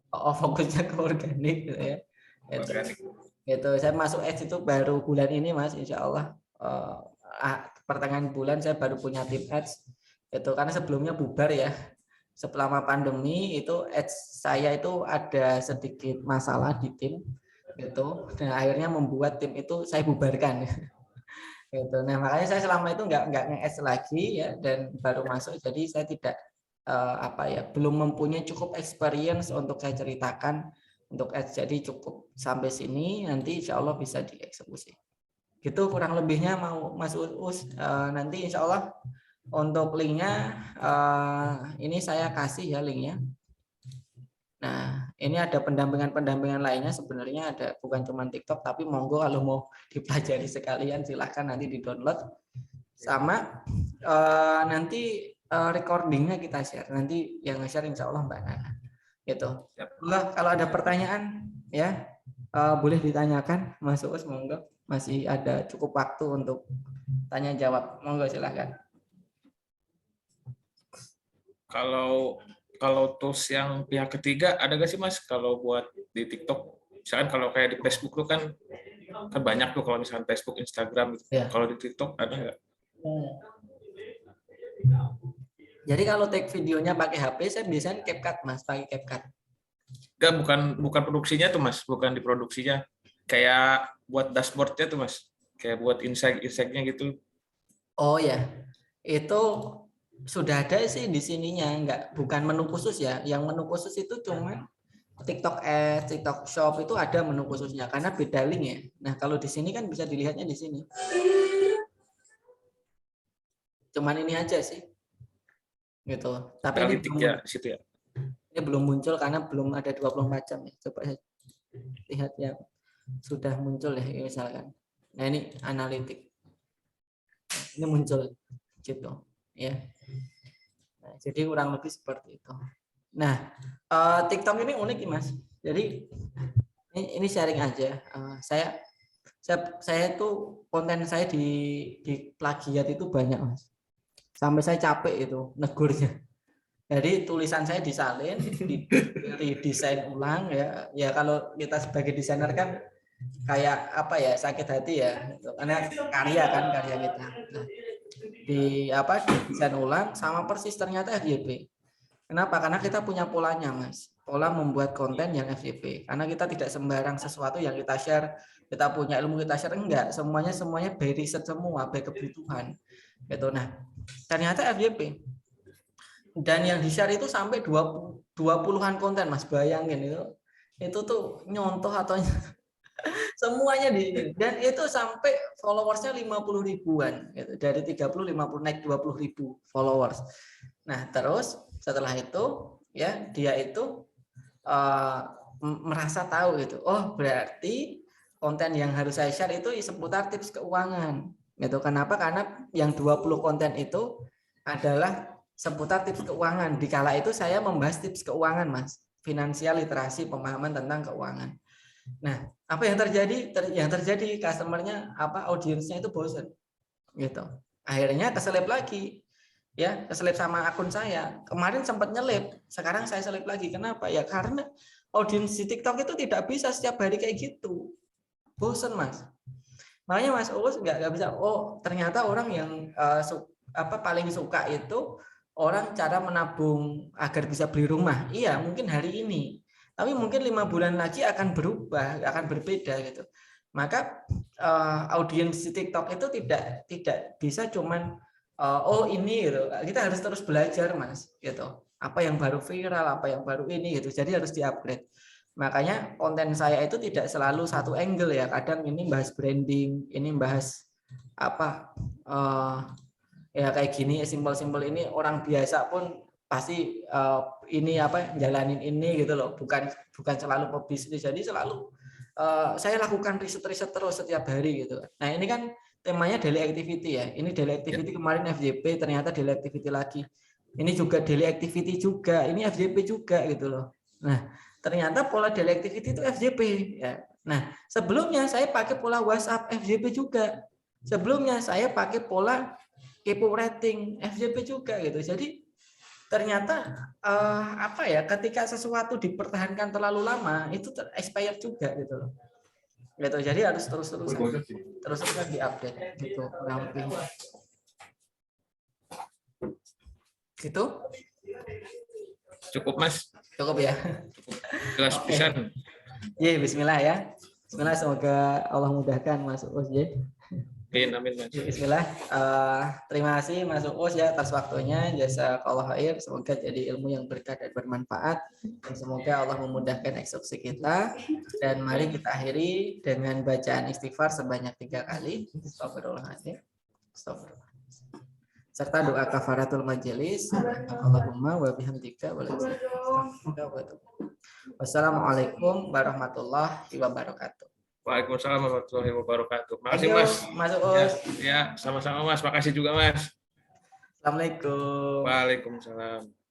Fokusnya ke organik gitu ya. Organik. Gitu. Saya masuk ads itu baru bulan ini Mas, insya Allah pertengahan bulan saya baru punya tim ads. Itu karena sebelumnya bubar ya. Selama pandemi itu ads saya itu ada sedikit masalah di tim gitu. Dan akhirnya membuat tim itu saya bubarkan. Gitu. Nah makanya saya selama itu nggak nge-ads lagi ya, dan baru masuk, jadi saya tidak belum mempunyai cukup experience untuk saya ceritakan untuk ads, jadi cukup sampai sini, nanti insya Allah bisa dieksekusi. Gitu kurang lebihnya mau Mas Uus. Nanti insya Allah untuk linknya ini saya kasih ya linknya. Nah Ini ada pendampingan lainnya sebenarnya ada, bukan cuma TikTok, tapi monggo kalau mau dipelajari sekalian silahkan nanti di-download. Sama nanti recordingnya kita share. Nanti yang nge-share insya Allah Mbak Nana. Gitu. Kalau ada pertanyaan ya boleh ditanyakan, Mas Uus, monggo. Masih ada cukup waktu untuk tanya jawab. Monggo silahkan. Kalau tools yang pihak ketiga ada gak sih Mas kalau buat di TikTok? Misalkan kalau kayak di Facebook tuh kan banyak tuh kalau misalkan Facebook, Instagram gitu. Ya. Kalau di TikTok ada nggak? Jadi kalau take videonya pakai HP, saya biasanya CapCut Mas, pakai CapCut. Enggak, bukan produksinya tuh Mas, bukan diproduksinya. Kayak buat dashboard-nya tuh Mas. Kayak buat insight-nya gitu. Oh ya, itu sudah ada sih di sininya, bukan menu khusus ya. Yang menu khusus itu cuma TikTok Ads, TikTok Shop itu ada menu khususnya karena beda link ya. Nah, kalau di sini kan bisa dilihatnya di sini. Cuman ini aja sih. Gitu. Tapi ini belum muncul karena belum ada 24 jam ya. Coba saya lihat ya. Sudah muncul ya misalkan. Nah, ini analitik. Ini muncul gitu ya. Nah, jadi kurang lebih seperti itu. Nah, TikTok ini unik nih Mas. Jadi ini sharing aja. Saya tuh konten saya di plagiat itu banyak Mas. Sampai saya capek itu negurnya. Jadi tulisan saya disalin, didesain ulang ya. Ya kalau kita sebagai desainer kan kayak apa ya, sakit hati ya. Karena karya kita. Nah, desain ulang sama persis ternyata FYP. Kenapa? Karena kita punya polanya Mas, pola membuat konten yang FYP. Karena kita tidak sembarang sesuatu yang kita share, kita punya ilmu kita share, enggak, semuanya by riset semua, by kebutuhan gitu. Nah, ternyata FYP dan yang di share itu sampai 20-an konten Mas, bayangin itu tuh nyontoh atau semuanya dan itu sampai followersnya 50 ribuan gitu. Dari 30 50 naik 20 ribu followers. Nah, terus setelah itu ya dia itu merasa tahu gitu. Oh, berarti konten yang harus saya share itu seputar tips keuangan. Gitu. Kenapa? Karena yang 20 konten itu adalah seputar tips keuangan. Dikala itu saya membahas tips keuangan, Mas. Finansial literasi, pemahaman tentang keuangan. Nah, apa yang terjadi? Yang terjadi customernya audiensnya itu bosan, gitu. Akhirnya keselip lagi, ya keselip sama akun saya. Kemarin sempat nyelip, sekarang saya selip lagi. Kenapa? Ya karena audiens di TikTok itu tidak bisa setiap hari kayak gitu, bosan Mas. Makanya Mas Uus nggak bisa. Oh, ternyata orang yang paling suka itu orang cara menabung agar bisa beli rumah. Iya, mungkin hari ini. Tapi mungkin 5 bulan lagi akan berubah, akan berbeda gitu. Maka audiens di TikTok itu tidak bisa cuman ini gitu. Kita harus terus belajar Mas gitu. Apa yang baru viral, apa yang baru ini gitu. Jadi harus di-upgrade. Makanya konten saya itu tidak selalu satu angle ya. Kadang ini bahas branding, ini bahas ya kayak gini simpel-simpel ini orang biasa pun pasti ini jalanin ini gitu loh, bukan selalu pebisnis. Jadi selalu saya lakukan riset terus setiap hari gitu. Nah, ini kan temanya daily activity ya. Ini daily activity kemarin FYP, ternyata daily activity lagi. Ini juga daily activity juga, ini FYP juga gitu loh. Nah, ternyata pola daily activity itu FYP ya. Nah, sebelumnya saya pakai pola WhatsApp FYP juga. Sebelumnya saya pakai pola kepo rating FYP juga gitu. Jadi ternyata ketika sesuatu dipertahankan terlalu lama itu expired juga gitu loh. Gitu. Jadi harus terus-terusan diupdate gitu kurang lebih. Gitu. Cukup Mas. Cukup ya. Jelas pisan. Iya, bismillah ya. Bismillah, semoga Allah mudahkan Mas Uus ya. Amin Mas. Bismillah. Terima kasih Mas Uus ya atas waktunya. Jazakallahu khair. Semoga jadi ilmu yang berkah dan bermanfaat. Dan semoga Allah memudahkan eksekusi kita. Dan mari kita akhiri dengan bacaan istighfar sebanyak 3 kali. Astagfirullahaladzim. Astagfirullah. serta doa kafaratul majelis. Allahumma wa bihamdika wa la ilaha illa anta. Wassalamualaikum warahmatullahi wabarakatuh. Waalaikumsalam warahmatullahi wabarakatuh. Makasih Mas. Masuk Ya, ya, sama-sama Mas. Makasih juga Mas. Assalamualaikum. Waalaikumsalam.